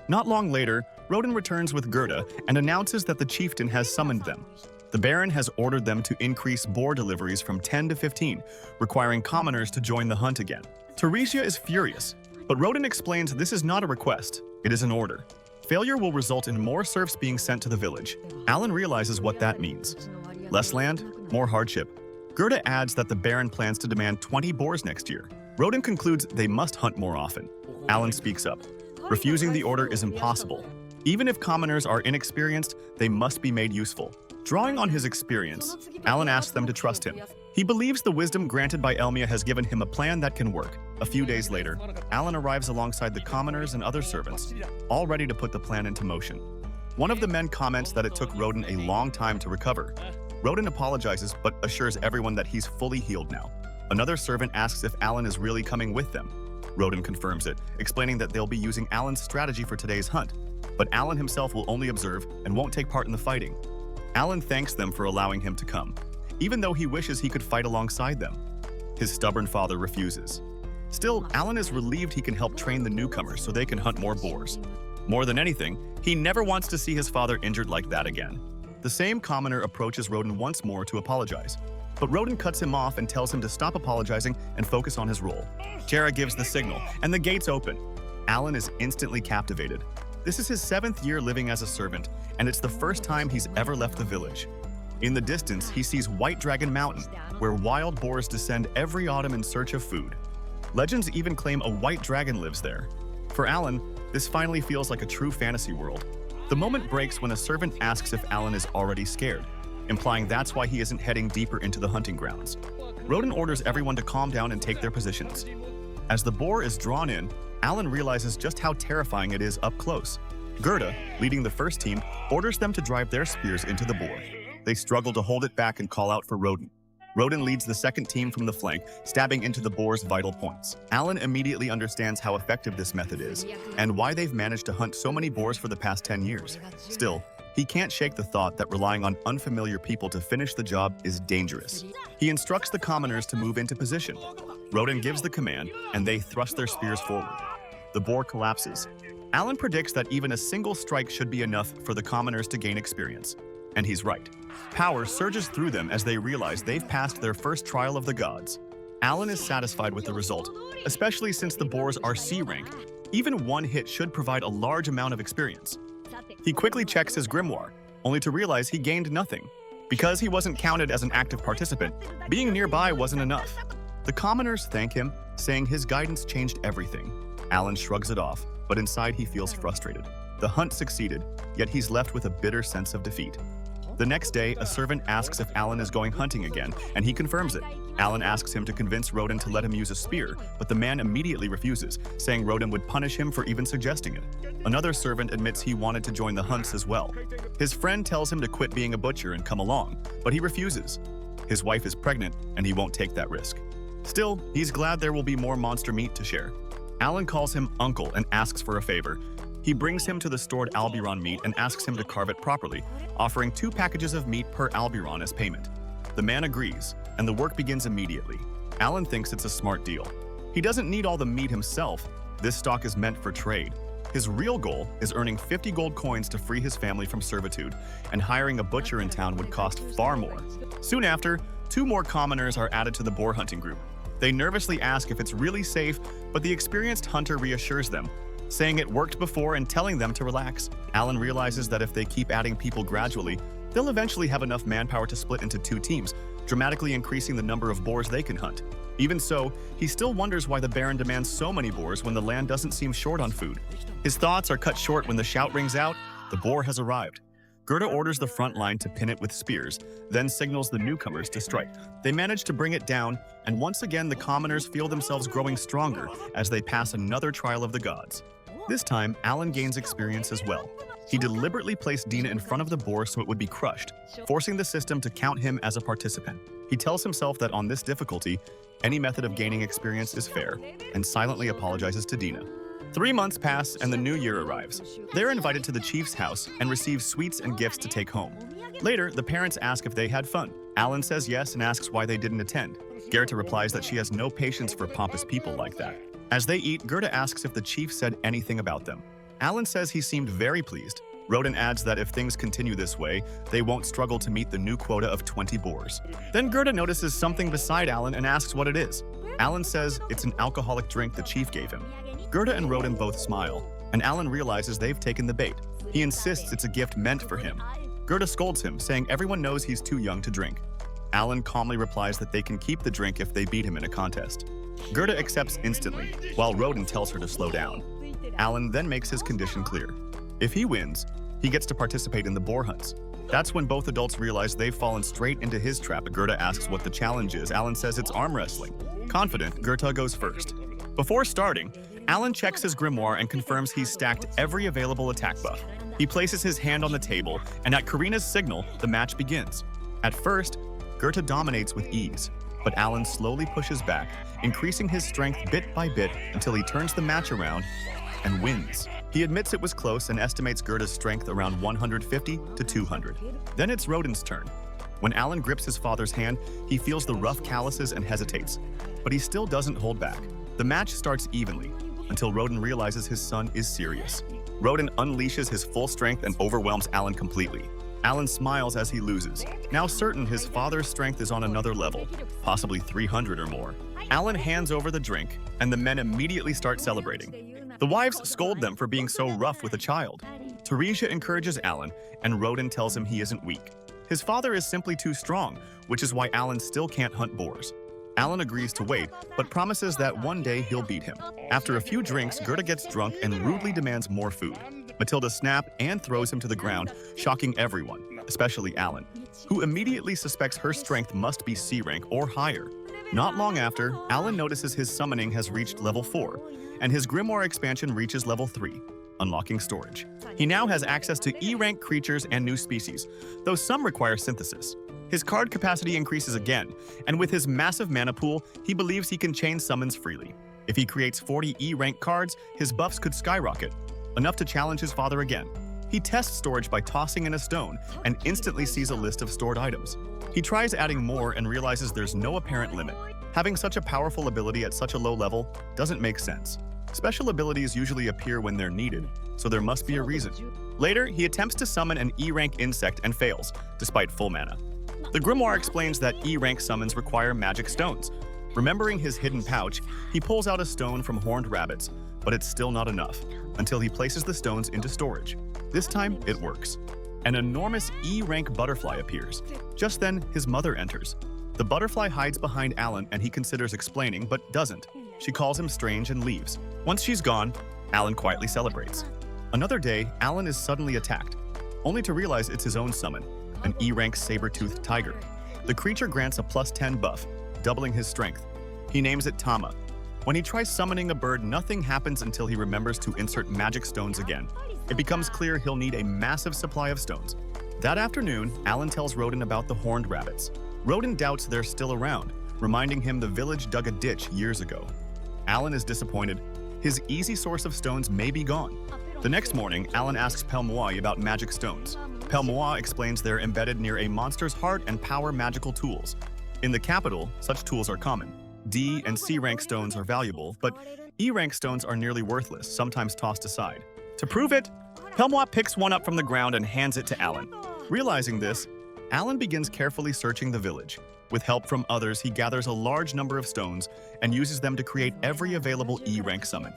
S1: Not long later, Roden returns with Gerda and announces that the chieftain has summoned them. The Baron has ordered them to increase boar deliveries from 10 to 15, requiring commoners to join the hunt again. Teresia is furious, but Roden explains this is not a request, it is an order. Failure will result in more serfs being sent to the village. Alan realizes what that means. Less land, more hardship. Gerda adds that the Baron plans to demand 20 boars next year. Roden concludes they must hunt more often. Alan speaks up. Refusing the order is impossible. Even if commoners are inexperienced, they must be made useful. Drawing on his experience, Alan asks them to trust him. He believes the wisdom granted by Elmia has given him a plan that can work. A few days later, Alan arrives alongside the commoners and other servants, all ready to put the plan into motion. One of the men comments that it took Roden a long time to recover. Roden apologizes but assures everyone that he's fully healed now. Another servant asks if Alan is really coming with them. Roden confirms it, explaining that they'll be using Alan's strategy for today's hunt. But Alan himself will only observe and won't take part in the fighting. Alan thanks them for allowing him to come, even though he wishes he could fight alongside them. His stubborn father refuses. Still, Alan is relieved he can help train the newcomers so they can hunt more boars. More than anything, he never wants to see his father injured like that again. The same commoner approaches Roden once more to apologize, but Roden cuts him off and tells him to stop apologizing and focus on his role. Jera gives the signal, and the gates open. Alan is instantly captivated. This is his 7th year living as a servant, and it's the first time he's ever left the village. In the distance, he sees White Dragon Mountain, where wild boars descend every autumn in search of food. Legends even claim a white dragon lives there. For Alan, this finally feels like a true fantasy world. The moment breaks when a servant asks if Alan is already scared, implying that's why he isn't heading deeper into the hunting grounds. Roden orders everyone to calm down and take their positions. As the boar is drawn in, Alan realizes just how terrifying it is up close. Gerda, leading the first team, orders them to drive their spears into the boar. They struggle to hold it back and call out for Roden. Roden leads the second team from the flank, stabbing into the boar's vital points. Alan immediately understands how effective this method is, and why they've managed to hunt so many boars for the past 10 years. Still, he can't shake the thought that relying on unfamiliar people to finish the job is dangerous. He instructs the commoners to move into position. Roden gives the command, and they thrust their spears forward. The boar collapses. Alan predicts that even a single strike should be enough for the commoners to gain experience. And he's right. Power surges through them as they realize they've passed their first trial of the gods. Alan is satisfied with the result, especially since the boars are C rank. Even one hit should provide a large amount of experience. He quickly checks his grimoire, only to realize he gained nothing. Because he wasn't counted as an active participant, being nearby wasn't enough. The commoners thank him, saying his guidance changed everything. Alan shrugs it off, but inside he feels frustrated. The hunt succeeded, yet he's left with a bitter sense of defeat. The next day, a servant asks if Alan is going hunting again, and he confirms it. Alan asks him to convince Roden to let him use a spear, but the man immediately refuses, saying Roden would punish him for even suggesting it. Another servant admits he wanted to join the hunts as well. His friend tells him to quit being a butcher and come along, but he refuses. His wife is pregnant, and he won't take that risk. Still, he's glad there will be more monster meat to share. Alan calls him uncle and asks for a favor. He brings him to the stored Albiron meat and asks him to carve it properly, offering 2 packages of meat per Albiron as payment. The man agrees, and the work begins immediately. Alan thinks it's a smart deal. He doesn't need all the meat himself. This stock is meant for trade. His real goal is earning 50 gold coins to free his family from servitude, and hiring a butcher in town would cost far more. Soon after, 2 more commoners are added to the boar hunting group. They nervously ask if it's really safe, but the experienced hunter reassures them, saying it worked before and telling them to relax. Alan realizes that if they keep adding people gradually, they'll eventually have enough manpower to split into 2 teams, dramatically increasing the number of boars they can hunt. Even so, he still wonders why the Baron demands so many boars when the land doesn't seem short on food. His thoughts are cut short when the shout rings out, the boar has arrived. Gerda orders the front line to pin it with spears, then signals the newcomers to strike. They manage to bring it down, and once again the commoners feel themselves growing stronger as they pass another trial of the gods. This time, Alan gains experience as well. He deliberately placed Dina in front of the boar so it would be crushed, forcing the system to count him as a participant. He tells himself that on this difficulty, any method of gaining experience is fair, and silently apologizes to Dina. 3 months pass and the new year arrives. They're invited to the chief's house and receive sweets and gifts to take home. Later, the parents ask if they had fun. Alan says yes and asks why they didn't attend. Gerda replies that she has no patience for pompous people like that. As they eat, Gerda asks if the chief said anything about them. Alan says he seemed very pleased. Roden adds that if things continue this way, they won't struggle to meet the new quota of 20 boars. Then Gerda notices something beside Alan and asks what it is. Alan says it's an alcoholic drink the chief gave him. Gerda and Roden both smile, and Alan realizes they've taken the bait. He insists it's a gift meant for him. Gerda scolds him, saying everyone knows he's too young to drink. Alan calmly replies that they can keep the drink if they beat him in a contest. Gerda accepts instantly, while Roden tells her to slow down. Alan then makes his condition clear. If he wins, he gets to participate in the boar hunts. That's when both adults realize they've fallen straight into his trap. Gerda asks what the challenge is. Alan says it's arm wrestling. Confident, Gerda goes first. Before starting, Alan checks his grimoire and confirms he's stacked every available attack buff. He places his hand on the table, and at Karina's signal, the match begins. At first, Gerda dominates with ease, but Alan slowly pushes back, increasing his strength bit by bit until he turns the match around and wins. He admits it was close and estimates Gerda's strength around 150 to 200. Then it's Roden's turn. When Alan grips his father's hand, he feels the rough calluses and hesitates, but he still doesn't hold back. The match starts evenly, until Roden realizes his son is serious. Roden unleashes his full strength and overwhelms Alan completely. Alan smiles as he loses, now certain his father's strength is on another level, possibly 300 or more. Alan hands over the drink, and the men immediately start celebrating. The wives scold them for being so rough with a child. Teresia encourages Alan, and Roden tells him he isn't weak. His father is simply too strong, which is why Alan still can't hunt boars. Alan agrees to wait, but promises that one day he'll beat him. After a few drinks, Gerda gets drunk and rudely demands more food. Matilda snaps and throws him to the ground, shocking everyone, especially Alan, who immediately suspects her strength must be C rank or higher. Not long after, Alan notices his summoning has reached level 4, and his grimoire expansion reaches level 3, unlocking storage. He now has access to E-rank creatures and new species, though some require synthesis. His card capacity increases again, and with his massive mana pool, he believes he can chain summons freely. If he creates 40 E-rank cards, his buffs could skyrocket, enough to challenge his father again. He tests storage by tossing in a stone and instantly sees a list of stored items. He tries adding more and realizes there's no apparent limit. Having such a powerful ability at such a low level doesn't make sense. Special abilities usually appear when they're needed, so there must be a reason. Later, he attempts to summon an E-rank insect and fails, despite full mana. The grimoire explains that E-rank summons require magic stones. Remembering his hidden pouch, he pulls out a stone from horned rabbits, but it's still not enough, until he places the stones into storage. This time, it works. An enormous E-rank butterfly appears. Just then, his mother enters. The butterfly hides behind Alan and he considers explaining, but doesn't. She calls him strange and leaves. Once she's gone, Alan quietly celebrates. Another day, Alan is suddenly attacked, only to realize it's his own summon, an E-rank saber-toothed tiger. The creature grants a +10 buff, doubling his strength. He names it Tama. When he tries summoning a bird, nothing happens until he remembers to insert magic stones again. It becomes clear he'll need a massive supply of stones. That afternoon, Alan tells Rodin about the horned rabbits. Rodin doubts they're still around, reminding him the village dug a ditch years ago. Alan is disappointed. His easy source of stones may be gone. The next morning, Alan asks Pelmoai about magic stones. Pelmoai explains they're embedded near a monster's heart and power magical tools. In the capital, such tools are common. D and C rank stones are valuable, but E rank stones are nearly worthless, sometimes tossed aside. To prove it, Pelmoai picks one up from the ground and hands it to Alan. Realizing this, Alan begins carefully searching the village. With help from others, he gathers a large number of stones and uses them to create every available E-rank summon.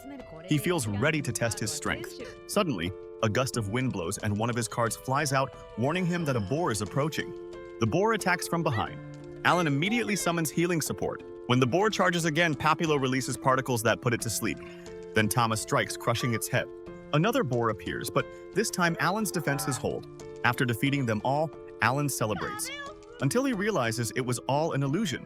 S1: He feels ready to test his strength. Suddenly, a gust of wind blows and one of his cards flies out, warning him that a boar is approaching. The boar attacks from behind. Alan immediately summons healing support. When the boar charges again, Papilo releases particles that put it to sleep. Then Tama strikes, crushing its head. Another boar appears, but this time Alan's defenses hold. After defeating them all, Alan celebrates, until he realizes it was all an illusion,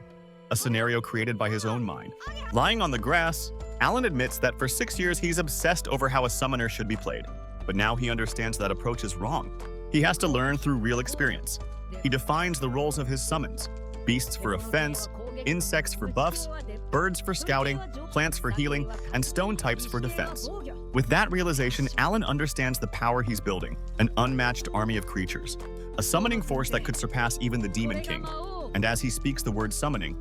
S1: a scenario created by his own mind. Lying on the grass, Alan admits that for 6 years he's obsessed over how a summoner should be played, but now he understands that approach is wrong. He has to learn through real experience. He defines the roles of his summons: beasts for offense, insects for buffs, birds for scouting, plants for healing, and stone types for defense. With that realization, Alan understands the power he's building, an unmatched army of creatures, a summoning force that could surpass even the Demon King. And as he speaks the word summoning,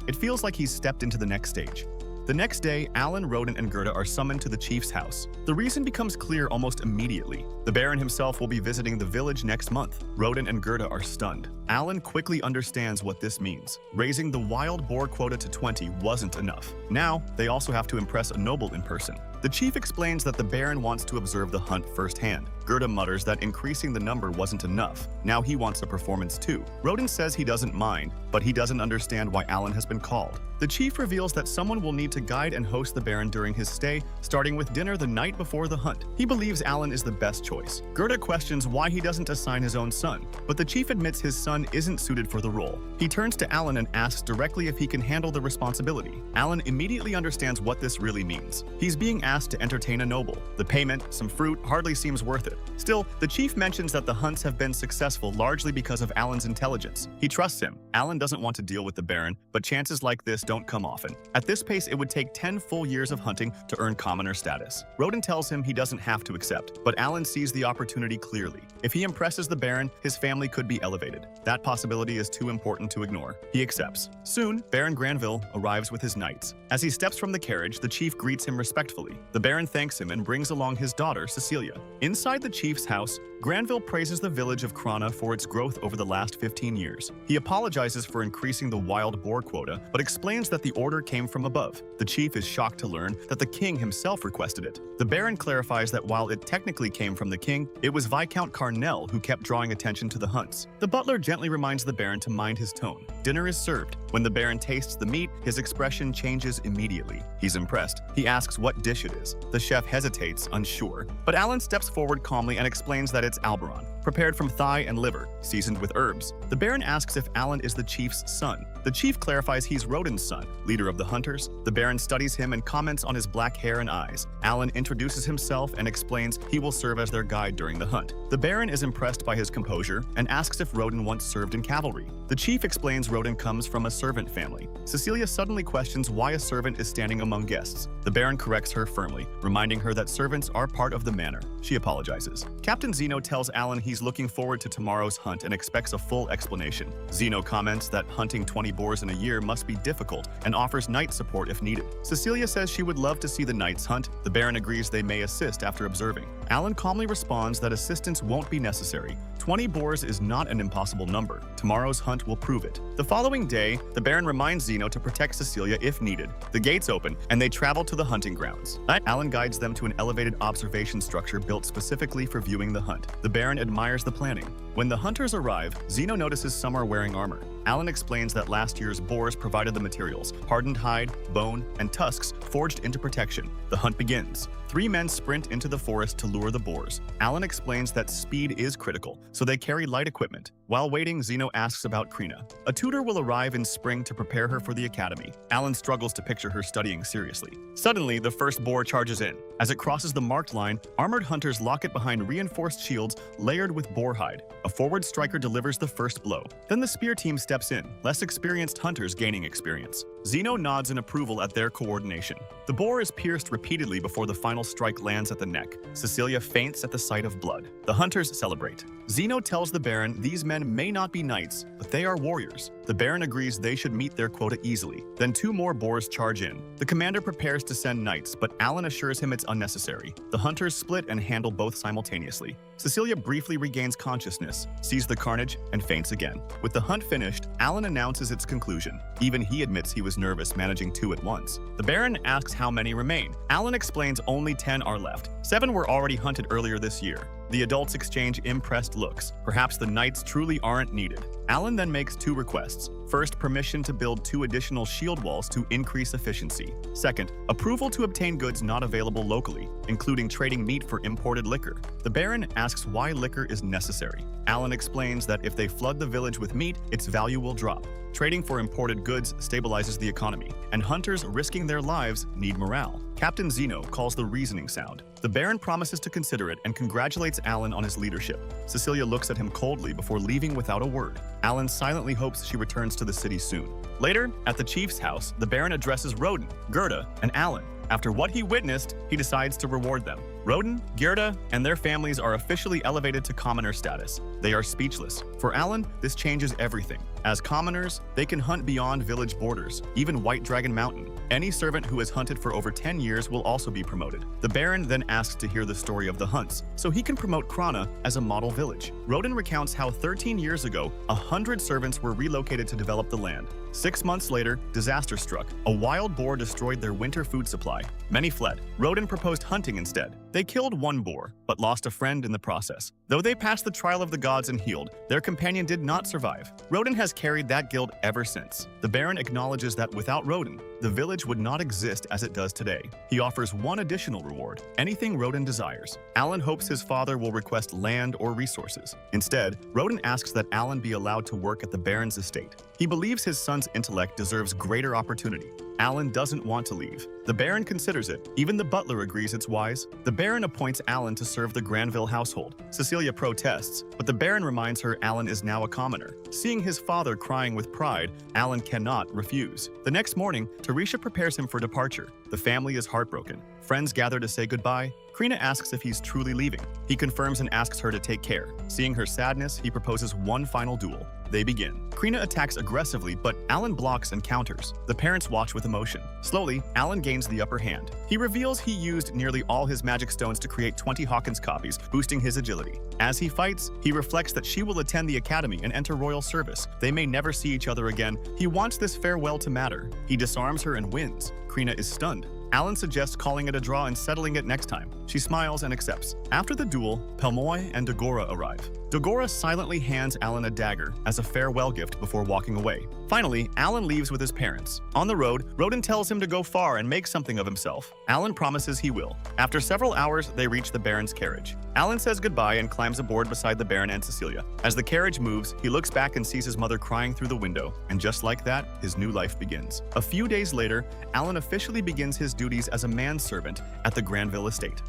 S1: it feels like he's stepped into the next stage. The next day, Alan, Rodin, and Gerda are summoned to the chief's house. The reason becomes clear almost immediately. The Baron himself will be visiting the village next month. Rodin and Gerda are stunned. Alan quickly understands what this means. Raising the wild boar quota to 20 wasn't enough. Now, they also have to impress a noble in person. The chief explains that the Baron wants to observe the hunt firsthand. Gerda mutters that increasing the number wasn't enough. Now he wants a performance too. Rodin says he doesn't mind, but he doesn't understand why Alan has been called. The chief reveals that someone will need to guide and host the Baron during his stay, starting with dinner the night before the hunt. He believes Alan is the best choice. Gerda questions why he doesn't assign his own son, but the chief admits his son isn't suited for the role. He turns to Alan and asks directly if he can handle the responsibility. Alan immediately understands what this really means. He's being asked to entertain a noble. The payment, some fruit, hardly seems worth it. Still, the chief mentions that the hunts have been successful largely because of Alan's intelligence. He trusts him. Alan doesn't want to deal with the Baron, but chances like this don't come often. At this pace, it would take 10 full years of hunting to earn commoner status. Rodin tells him he doesn't have to accept, but Alan sees the opportunity clearly. If he impresses the Baron, his family could be elevated. That possibility is too important to ignore. He accepts. Soon, Baron Granville arrives with his knights. As he steps from the carriage, the chief greets him respectfully. The Baron thanks him and brings along his daughter, Cecilia. Inside the chief's house, Granville praises the village of Krana for its growth over the last 15 years. He apologizes for increasing the wild boar quota, but explains that the order came from above. The chief is shocked to learn that the king himself requested it. The Baron clarifies that while it technically came from the king, it was Viscount Carnell who kept drawing attention to the hunts. The butler gently reminds the Baron to mind his tone. Dinner is served. When the Baron tastes the meat, his expression changes immediately. He's impressed. He asks what dish it is. The chef hesitates, unsure. But Alan steps forward calmly and explains that it's Alberon, prepared from thigh and liver, seasoned with herbs. The Baron asks if Alan is the chief's son. The chief clarifies he's Roden's son, leader of the hunters. The Baron studies him and comments on his black hair and eyes. Alan introduces himself and explains he will serve as their guide during the hunt. The Baron is impressed by his composure and asks if Roden once served in cavalry. The chief explains Roden comes from a servant family. Cecilia suddenly questions why a servant is standing among guests. The Baron corrects her firmly, reminding her that servants are part of the manor. She apologizes. Captain Zeno tells Alan he's looking forward to tomorrow's hunt and expects a full explanation. Zeno comments that hunting 20 boars in a year must be difficult and offers knight support if needed. Cecilia says she would love to see the knights hunt. The Baron agrees they may assist after observing. Alan calmly responds that assistance won't be necessary. 20 boars is not an impossible number. Tomorrow's hunt will prove it. The following day, the Baron reminds Zeno to protect Cecilia if needed. The gates open, and they travel to the hunting grounds. Alan guides them to an elevated observation structure built specifically for viewing the hunt. The Baron admires the planning. When the hunters arrive, Zeno notices some are wearing armor. Alan explains that last year's boars provided the materials, hardened hide, bone, and tusks forged into protection. The hunt begins. 3 men sprint into the forest to lure the boars. Alan explains that speed is critical, so they carry light equipment. While waiting, Zeno asks about Krina. A tutor will arrive in spring to prepare her for the academy. Alan struggles to picture her studying seriously. Suddenly, the first boar charges in. As it crosses the marked line, armored hunters lock it behind reinforced shields layered with boar hide. A forward striker delivers the first blow. Then the spear team steps in, less experienced hunters gaining experience. Zeno nods in approval at their coordination. The boar is pierced repeatedly before the final strike lands at the neck. Cecilia faints at the sight of blood. The hunters celebrate. Zeno tells the Baron these men may not be knights, but they are warriors. The Baron agrees they should meet their quota easily. Then 2 more boars charge in. The commander prepares to send knights, but Alan assures him it's unnecessary. The hunters split and handle both simultaneously. Cecilia briefly regains consciousness, sees the carnage, and faints again. With the hunt finished, Alan announces its conclusion. Even he admits he was nervous managing 2 at once. The Baron asks how many remain. Alan explains only 10 are left. 7 were already hunted earlier this year. The adults exchange impressed looks. Perhaps the knights truly aren't needed. Alan then makes 2 requests. First, permission to build 2 additional shield walls to increase efficiency. Second, approval to obtain goods not available locally, including trading meat for imported liquor. The Baron asks why liquor is necessary. Alan explains that if they flood the village with meat, its value will drop. Trading for imported goods stabilizes the economy, and hunters risking their lives need morale. Captain Zeno calls the reasoning sound. The Baron promises to consider it and congratulates Alan on his leadership. Cecilia looks at him coldly before leaving without a word. Alan silently hopes she returns to the city soon. Later, at the chief's house, the Baron addresses Roden, Gerda, and Alan. After what he witnessed, he decides to reward them. Roden, Gerda, and their families are officially elevated to commoner status. They are speechless. For Alan, this changes everything. As commoners, they can hunt beyond village borders, even White Dragon Mountain. Any servant who has hunted for over 10 years will also be promoted. The Baron then asks to hear the story of the hunts, so he can promote Krana as a model village. Roden recounts how 13 years ago, 100 servants were relocated to develop the land. 6 months later, disaster struck. A wild boar destroyed their winter food supply. Many fled. Roden proposed hunting instead. They killed 1 boar, but lost a friend in the process. Though they passed the trial of the gods and healed, their companion did not survive. Roden has carried that guilt ever since. The Baron acknowledges that without Roden, the village would not exist as it does today. He offers 1 additional reward, anything Roden desires. Alan hopes his father will request land or resources. Instead, Roden asks that Alan be allowed to work at the Baron's estate. He believes his son's intellect deserves greater opportunity. Alan doesn't want to leave. The Baron considers it. Even the butler agrees it's wise. The Baron appoints Alan to serve the Granville household. Cecilia protests, but the Baron reminds her Alan is now a commoner. Seeing his father crying with pride, Alan cannot refuse. The next morning, Teresha prepares him for departure. The family is heartbroken. Friends gather to say goodbye. Krina asks if he's truly leaving. He confirms and asks her to take care. Seeing her sadness, he proposes 1 final duel. They begin. Krina attacks aggressively, but Alan blocks and counters. The parents watch with emotion. Slowly, Alan gains the upper hand. He reveals he used nearly all his magic stones to create 20 Hawkins copies, boosting his agility. As he fights, he reflects that she will attend the academy and enter royal service. They may never see each other again. He wants this farewell to matter. He disarms her and wins. Krina is stunned. Alan suggests calling it a draw and settling it next time. She smiles and accepts. After the duel, Pelmoy and Dagora arrive. Dagora silently hands Alan a dagger as a farewell gift before walking away. Finally, Alan leaves with his parents. On the road, Rodin tells him to go far and make something of himself. Alan promises he will. After several hours, they reach the Baron's carriage. Alan says goodbye and climbs aboard beside the Baron and Cecilia. As the carriage moves, he looks back and sees his mother crying through the window. And just like that, his new life begins. A few days later, Alan officially begins his duties as a manservant at the Granville estate.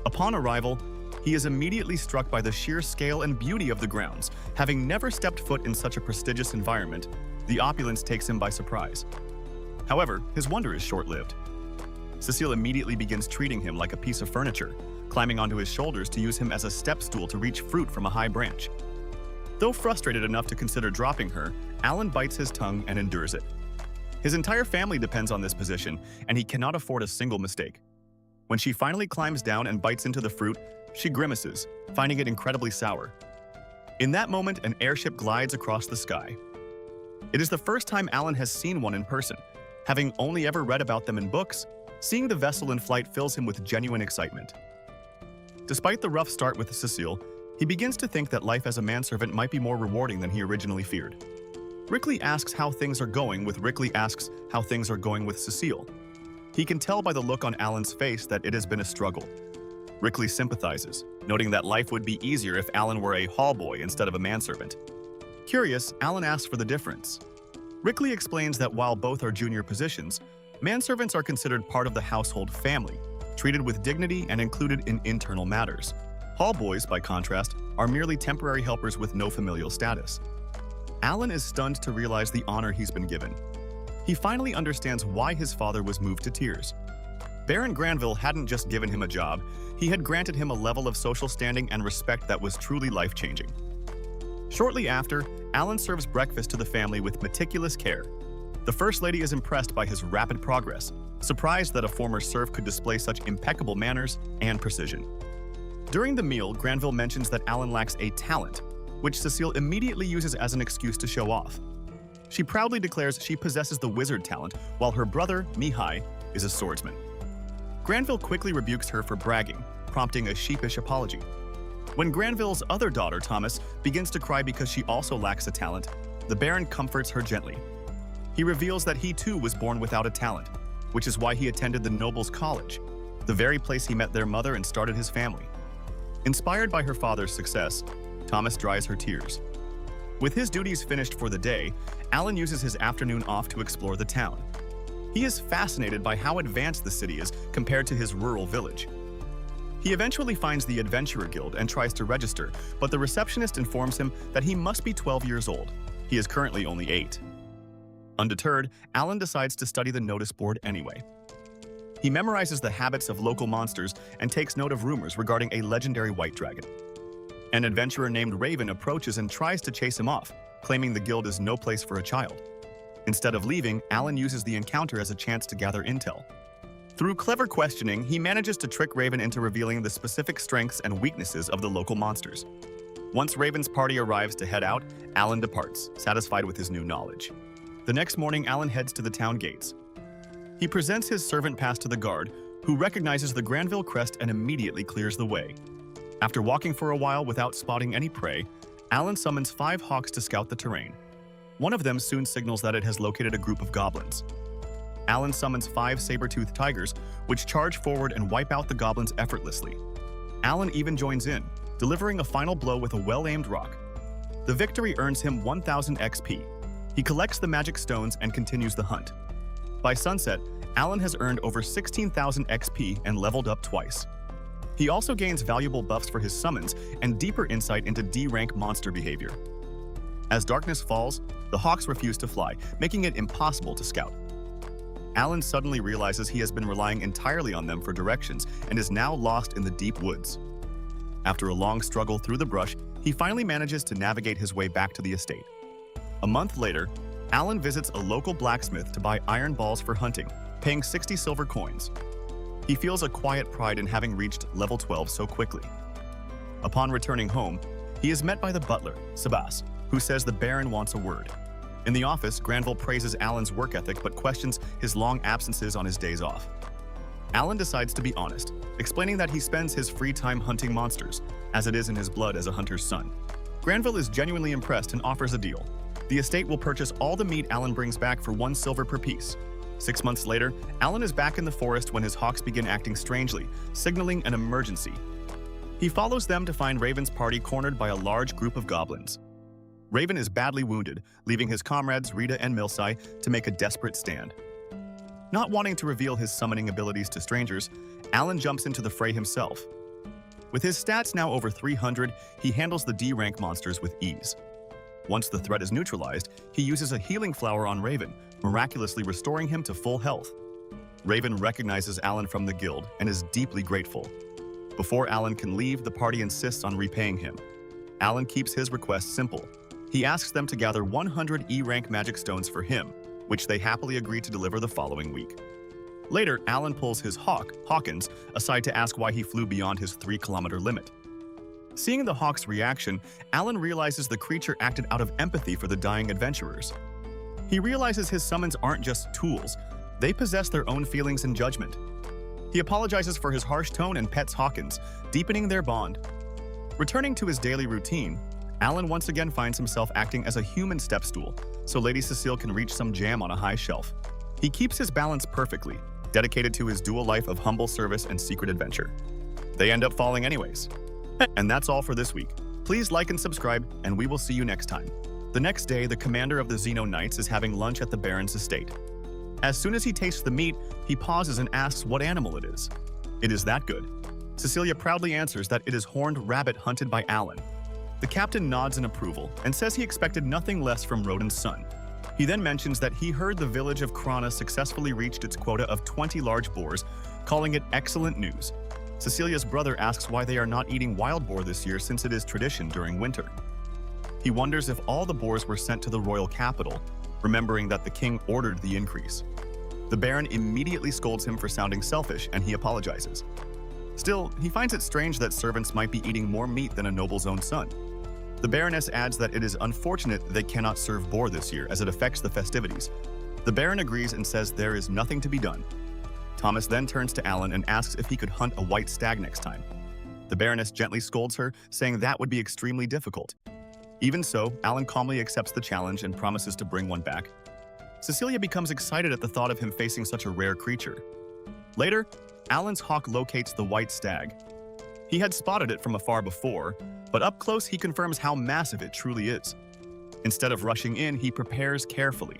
S1: Upon arrival, he is immediately struck by the sheer scale and beauty of the grounds. Having never stepped foot in such a prestigious environment, the opulence takes him by surprise. However, his wonder is short-lived. Cecile immediately begins treating him like a piece of furniture, climbing onto his shoulders to use him as a step stool to reach fruit from a high branch. Though frustrated enough to consider dropping her, Alan bites his tongue and endures it. His entire family depends on this position, and he cannot afford a single mistake. When she finally climbs down and bites into the fruit, she grimaces, finding it incredibly sour. In that moment, an airship glides across the sky. It is the first time Alan has seen one in person. Having only ever read about them in books, seeing the vessel in flight fills him with genuine excitement. Despite the rough start with Cecile, he begins to think that life as a manservant might be more rewarding than he originally feared. Rickley asks how things are going with Cecile. He can tell by the look on Alan's face that it has been a struggle. Rickley sympathizes, noting that life would be easier if Alan were a hall boy instead of a manservant. Curious, Alan asks for the difference. Rickley explains that while both are junior positions, manservants are considered part of the household family, treated with dignity and included in internal matters. Hall boys, by contrast, are merely temporary helpers with no familial status. Alan is stunned to realize the honor he's been given. He finally understands why his father was moved to tears. Baron Granville hadn't just given him a job, he had granted him a level of social standing and respect that was truly life-changing. Shortly after, Alan serves breakfast to the family with meticulous care. The First Lady is impressed by his rapid progress, surprised that a former serf could display such impeccable manners and precision. During the meal, Granville mentions that Alan lacks a talent, which Cecile immediately uses as an excuse to show off. She proudly declares she possesses the wizard talent, while her brother, Mihai, is a swordsman. Granville quickly rebukes her for bragging, prompting a sheepish apology. When Granville's other daughter, Thomas, begins to cry because she also lacks a talent, the Baron comforts her gently. He reveals that he too was born without a talent, which is why he attended the Nobles' College, the very place he met their mother and started his family. Inspired by her father's success, Thomas dries her tears. With his duties finished for the day, Alan uses his afternoon off to explore the town. He is fascinated by how advanced the city is compared to his rural village. He eventually finds the Adventurer Guild and tries to register, but the receptionist informs him that he must be 12 years old. He is currently only 8. Undeterred, Alan decides to study the notice board anyway. He memorizes the habits of local monsters and takes note of rumors regarding a legendary white dragon. An adventurer named Raven approaches and tries to chase him off, claiming the guild is no place for a child. Instead of leaving, Alan uses the encounter as a chance to gather intel. Through clever questioning, he manages to trick Raven into revealing the specific strengths and weaknesses of the local monsters. Once Raven's party arrives to head out, Alan departs, satisfied with his new knowledge. The next morning, Alan heads to the town gates. He presents his servant pass to the guard, who recognizes the Granville crest and immediately clears the way. After walking for a while without spotting any prey, Alan summons 5 hawks to scout the terrain. One of them soon signals that it has located a group of goblins. Alan summons 5 saber-toothed tigers, which charge forward and wipe out the goblins effortlessly. Alan even joins in, delivering a final blow with a well-aimed rock. The victory earns him 1000 XP. He collects the magic stones and continues the hunt. By sunset, Alan has earned over 16,000 XP and leveled up twice. He also gains valuable buffs for his summons and deeper insight into D-rank monster behavior. As darkness falls, the hawks refuse to fly, making it impossible to scout. Alan suddenly realizes he has been relying entirely on them for directions and is now lost in the deep woods. After a long struggle through the brush, he finally manages to navigate his way back to the estate. A month later, Alan visits a local blacksmith to buy iron balls for hunting, paying 60 silver coins. He feels a quiet pride in having reached level 12 so quickly. Upon returning home, he is met by the butler, Settei, who says the Baron wants a word. In the office, Granville praises Alan's work ethic but questions his long absences on his days off. Alan decides to be honest, explaining that he spends his free time hunting monsters, as it is in his blood as a hunter's son. Granville is genuinely impressed and offers a deal. The estate will purchase all the meat Alan brings back for 1 silver per piece. 6 months later, Alan is back in the forest when his hawks begin acting strangely, signaling an emergency. He follows them to find Raven's party cornered by a large group of goblins. Raven is badly wounded, leaving his comrades Rita and Milsai to make a desperate stand. Not wanting to reveal his summoning abilities to strangers, Alan jumps into the fray himself. With his stats now over 300, he handles the D-rank monsters with ease. Once the threat is neutralized, he uses a healing flower on Raven, miraculously restoring him to full health. Raven recognizes Alan from the guild and is deeply grateful. Before Alan can leave, the party insists on repaying him. Alan keeps his request simple. He asks them to gather 100 E-rank magic stones for him, which they happily agree to deliver the following week. Later, Alan pulls his hawk, Hawkins, aside to ask why he flew beyond his 3-kilometer limit. Seeing the hawk's reaction, Alan realizes the creature acted out of empathy for the dying adventurers. He realizes his summons aren't just tools, they possess their own feelings and judgment. He apologizes for his harsh tone and pets Hawkins, deepening their bond. Returning to his daily routine, Alan once again finds himself acting as a human step stool, so Lady Cecile can reach some jam on a high shelf. He keeps his balance perfectly, dedicated to his dual life of humble service and secret adventure. They end up falling anyways. And that's all for this week. Please like and subscribe, and we will see you next time. The next day, the commander of the Xeno Knights is having lunch at the Baron's estate. As soon as he tastes the meat, he pauses and asks what animal it is. It is that good. Cecilia proudly answers that it is horned rabbit hunted by Alan. The captain nods in approval and says he expected nothing less from Rodin's son. He then mentions that he heard the village of Krana successfully reached its quota of 20 large boars, calling it excellent news. Cecilia's brother asks why they are not eating wild boar this year since it is tradition during winter. He wonders if all the boars were sent to the royal capital, remembering that the king ordered the increase. The Baron immediately scolds him for sounding selfish and he apologizes. Still, he finds it strange that servants might be eating more meat than a noble's own son. The Baroness adds that it is unfortunate they cannot serve boar this year as it affects the festivities. The Baron agrees and says there is nothing to be done. Thomas then turns to Alan and asks if he could hunt a white stag next time. The Baroness gently scolds her, saying that would be extremely difficult. Even so, Alan calmly accepts the challenge and promises to bring one back. Cecilia becomes excited at the thought of him facing such a rare creature. Later, Alan's hawk locates the white stag. He had spotted it from afar before, but up close he confirms how massive it truly is. Instead of rushing in, he prepares carefully.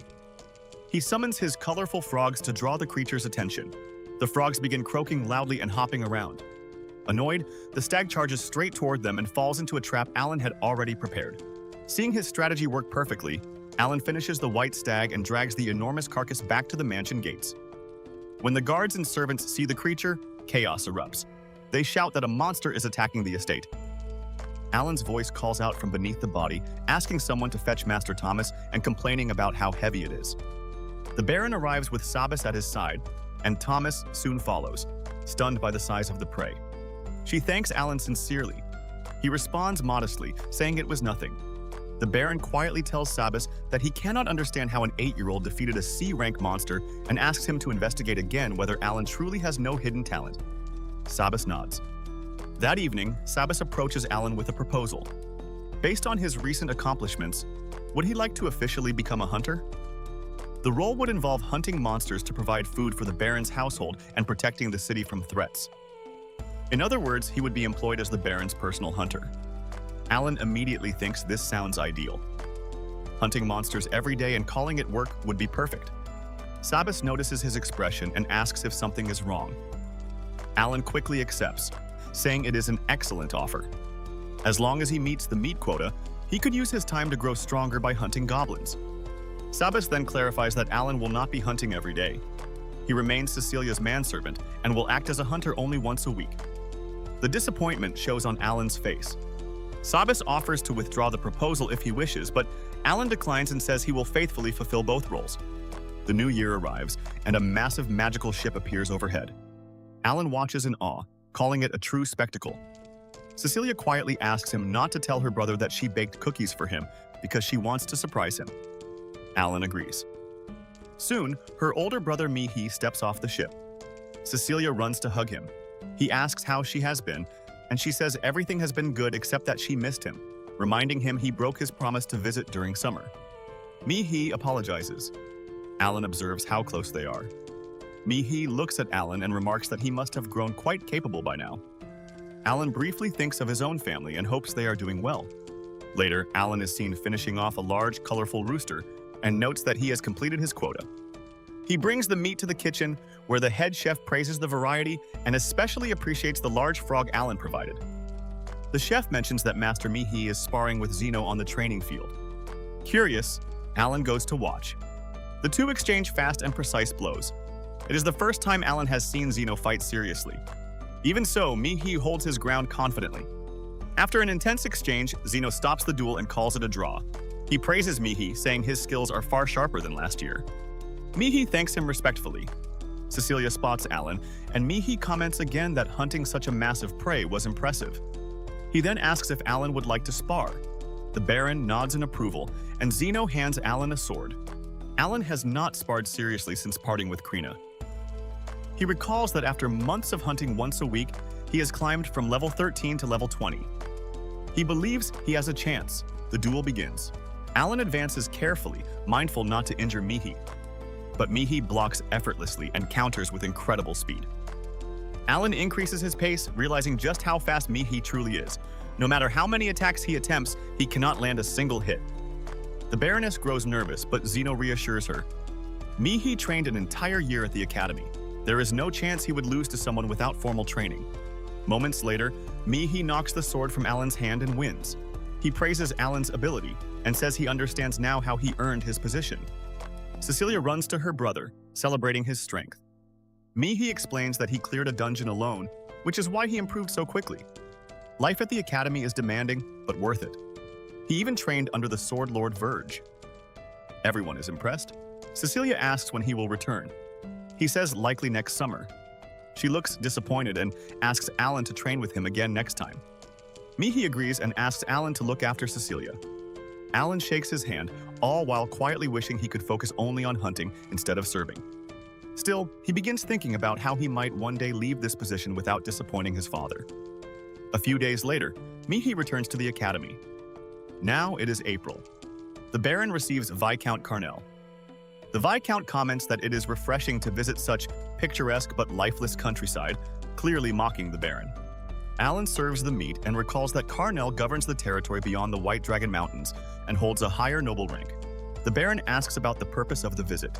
S1: He summons his colorful frogs to draw the creature's attention. The frogs begin croaking loudly and hopping around. Annoyed, the stag charges straight toward them and falls into a trap Alan had already prepared. Seeing his strategy work perfectly, Alan finishes the white stag and drags the enormous carcass back to the mansion gates. When the guards and servants see the creature, chaos erupts. They shout that a monster is attacking the estate. Alan's voice calls out from beneath the body, asking someone to fetch Master Thomas and complaining about how heavy it is. The Baron arrives with Settei at his side, and Thomas soon follows, stunned by the size of the prey. She thanks Alan sincerely. He responds modestly, saying it was nothing. The Baron quietly tells Settei that he cannot understand how an 8-year-old defeated a C-rank monster and asks him to investigate again whether Alan truly has no hidden talent. Settei nods. That evening, Settei approaches Alan with a proposal. Based on his recent accomplishments, would he like to officially become a hunter? The role would involve hunting monsters to provide food for the Baron's household and protecting the city from threats. In other words, he would be employed as the Baron's personal hunter. Alan immediately thinks this sounds ideal. Hunting monsters every day and calling it work would be perfect. Settei notices his expression and asks if something is wrong. Alan quickly accepts, saying it is an excellent offer. As long as he meets the meat quota, he could use his time to grow stronger by hunting goblins. Settei then clarifies that Alan will not be hunting every day. He remains Cecilia's manservant and will act as a hunter only once a week. The disappointment shows on Alan's face. Settei offers to withdraw the proposal if he wishes, but Alan declines and says he will faithfully fulfill both roles. The new year arrives, and a massive magical ship appears overhead. Alan watches in awe, calling it a true spectacle. Cecilia quietly asks him not to tell her brother that she baked cookies for him because she wants to surprise him. Alan agrees. Soon, her older brother Mihi steps off the ship. Cecilia runs to hug him. He asks how she has been, and she says everything has been good except that she missed him, reminding him he broke his promise to visit during summer. Mihi apologizes. Alan observes how close they are. Mihi looks at Alan and remarks that he must have grown quite capable by now. Alan briefly thinks of his own family and hopes they are doing well. Later, Alan is seen finishing off a large, colorful rooster and notes that he has completed his quota. He brings the meat to the kitchen, where the head chef praises the variety and especially appreciates the large frog Alan provided. The chef mentions that Master Mihi is sparring with Zeno on the training field. Curious, Alan goes to watch. The two exchange fast and precise blows. It is the first time Alan has seen Zeno fight seriously. Even so, Mihi holds his ground confidently. After an intense exchange, Zeno stops the duel and calls it a draw. He praises Mihi, saying his skills are far sharper than last year. Mihi thanks him respectfully. Cecilia spots Alan, and Mihi comments again that hunting such a massive prey was impressive. He then asks if Alan would like to spar. The Baron nods in approval, and Zeno hands Alan a sword. Alan has not sparred seriously since parting with Krina. He recalls that after months of hunting once a week, he has climbed from level 13 to level 20. He believes he has a chance. The duel begins. Alan advances carefully, mindful not to injure Mihi. But Mihi blocks effortlessly and counters with incredible speed. Alan increases his pace, realizing just how fast Mihi truly is. No matter how many attacks he attempts, he cannot land a single hit. The Baroness grows nervous, but Zeno reassures her. Mihi trained an entire year at the academy. There is no chance he would lose to someone without formal training. Moments later, Mihi knocks the sword from Alan's hand and wins. He praises Alan's ability and says he understands now how he earned his position. Cecilia runs to her brother, celebrating his strength. Mihi explains that he cleared a dungeon alone, which is why he improved so quickly. Life at the academy is demanding, but worth it. He even trained under the Sword Lord Verge. Everyone is impressed. Cecilia asks when he will return. He says likely next summer. She looks disappointed and asks Alan to train with him again next time. Mihi agrees and asks Alan to look after Cecilia. Alan shakes his hand, all while quietly wishing he could focus only on hunting instead of serving. Still, he begins thinking about how he might one day leave this position without disappointing his father. A few days later, Mihi returns to the academy. Now it is April. The Baron receives Viscount Carnell. The Viscount comments that it is refreshing to visit such picturesque but lifeless countryside, clearly mocking the Baron. Alan serves the meat and recalls that Carnell governs the territory beyond the White Dragon Mountains and holds a higher noble rank. The Baron asks about the purpose of the visit.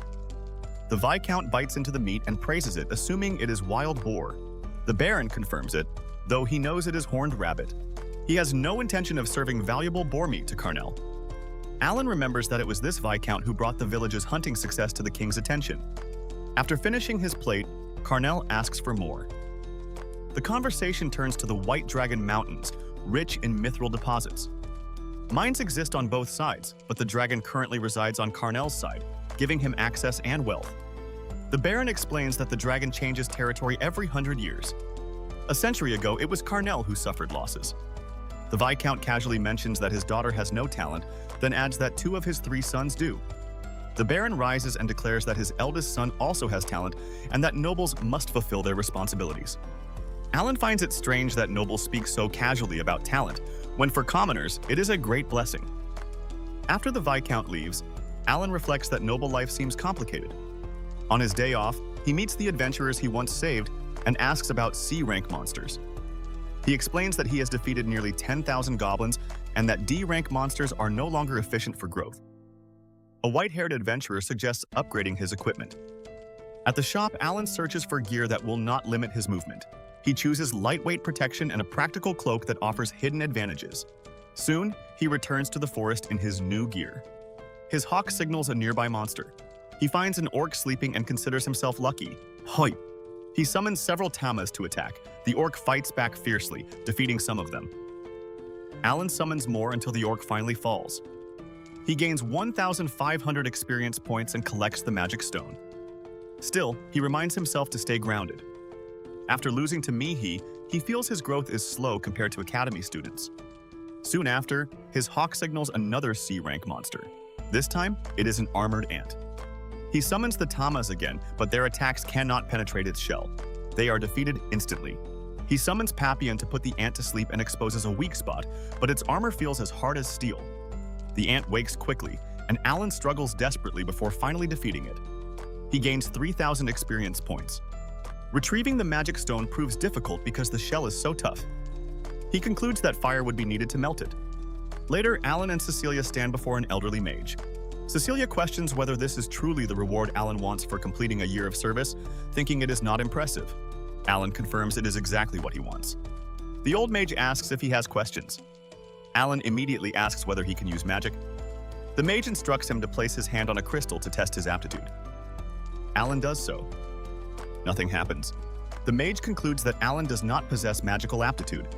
S1: The Viscount bites into the meat and praises it, assuming it is wild boar. The Baron confirms it, though he knows it is horned rabbit. He has no intention of serving valuable boar meat to Carnell. Alan remembers that it was this Viscount who brought the village's hunting success to the king's attention. After finishing his plate, Carnell asks for more. The conversation turns to the White Dragon Mountains, rich in mithril deposits. Mines exist on both sides, but the dragon currently resides on Carnell's side, giving him access and wealth. The Baron explains that the dragon changes territory every 100 years. A century ago, it was Carnell who suffered losses. The Viscount casually mentions that his daughter has no talent, then adds that 2 of his 3 sons do. The Baron rises and declares that his eldest son also has talent and that nobles must fulfill their responsibilities. Alan finds it strange that nobles speak so casually about talent, when for commoners, it is a great blessing. After the Viscount leaves, Alan reflects that noble life seems complicated. On his day off, he meets the adventurers he once saved and asks about C-rank monsters. He explains that he has defeated nearly 10,000 goblins and that D-rank monsters are no longer efficient for growth. A white-haired adventurer suggests upgrading his equipment. At the shop, Alan searches for gear that will not limit his movement. He chooses lightweight protection and a practical cloak that offers hidden advantages. Soon, he returns to the forest in his new gear. His hawk signals a nearby monster. He finds an orc sleeping and considers himself lucky. Hoi! He summons several tamas to attack. The orc fights back fiercely, defeating some of them. Alan summons more until the orc finally falls. He gains 1,500 experience points and collects the magic stone. Still, he reminds himself to stay grounded. After losing to Mihi, he feels his growth is slow compared to academy students. Soon after, his hawk signals another C-rank monster. This time, it is an armored ant. He summons the Tamas again, but their attacks cannot penetrate its shell. They are defeated instantly. He summons Papillon to put the ant to sleep and exposes a weak spot, but its armor feels as hard as steel. The ant wakes quickly, and Alan struggles desperately before finally defeating it. He gains 3,000 experience points. Retrieving the magic stone proves difficult because the shell is so tough. He concludes that fire would be needed to melt it. Later, Alan and Cecilia stand before an elderly mage. Cecilia questions whether this is truly the reward Alan wants for completing a year of service, thinking it is not impressive. Alan confirms it is exactly what he wants. The old mage asks if he has questions. Alan immediately asks whether he can use magic. The mage instructs him to place his hand on a crystal to test his aptitude. Alan does so. Nothing happens. The mage concludes that Alan does not possess magical aptitude.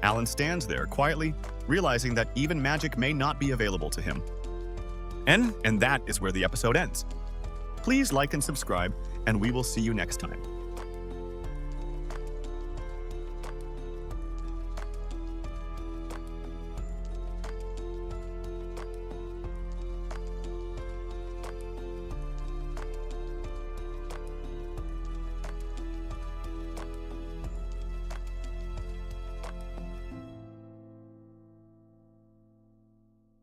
S1: Alan stands there quietly, realizing that even magic may not be available to him. And that is where the episode ends. Please like and subscribe, and we will see you next time.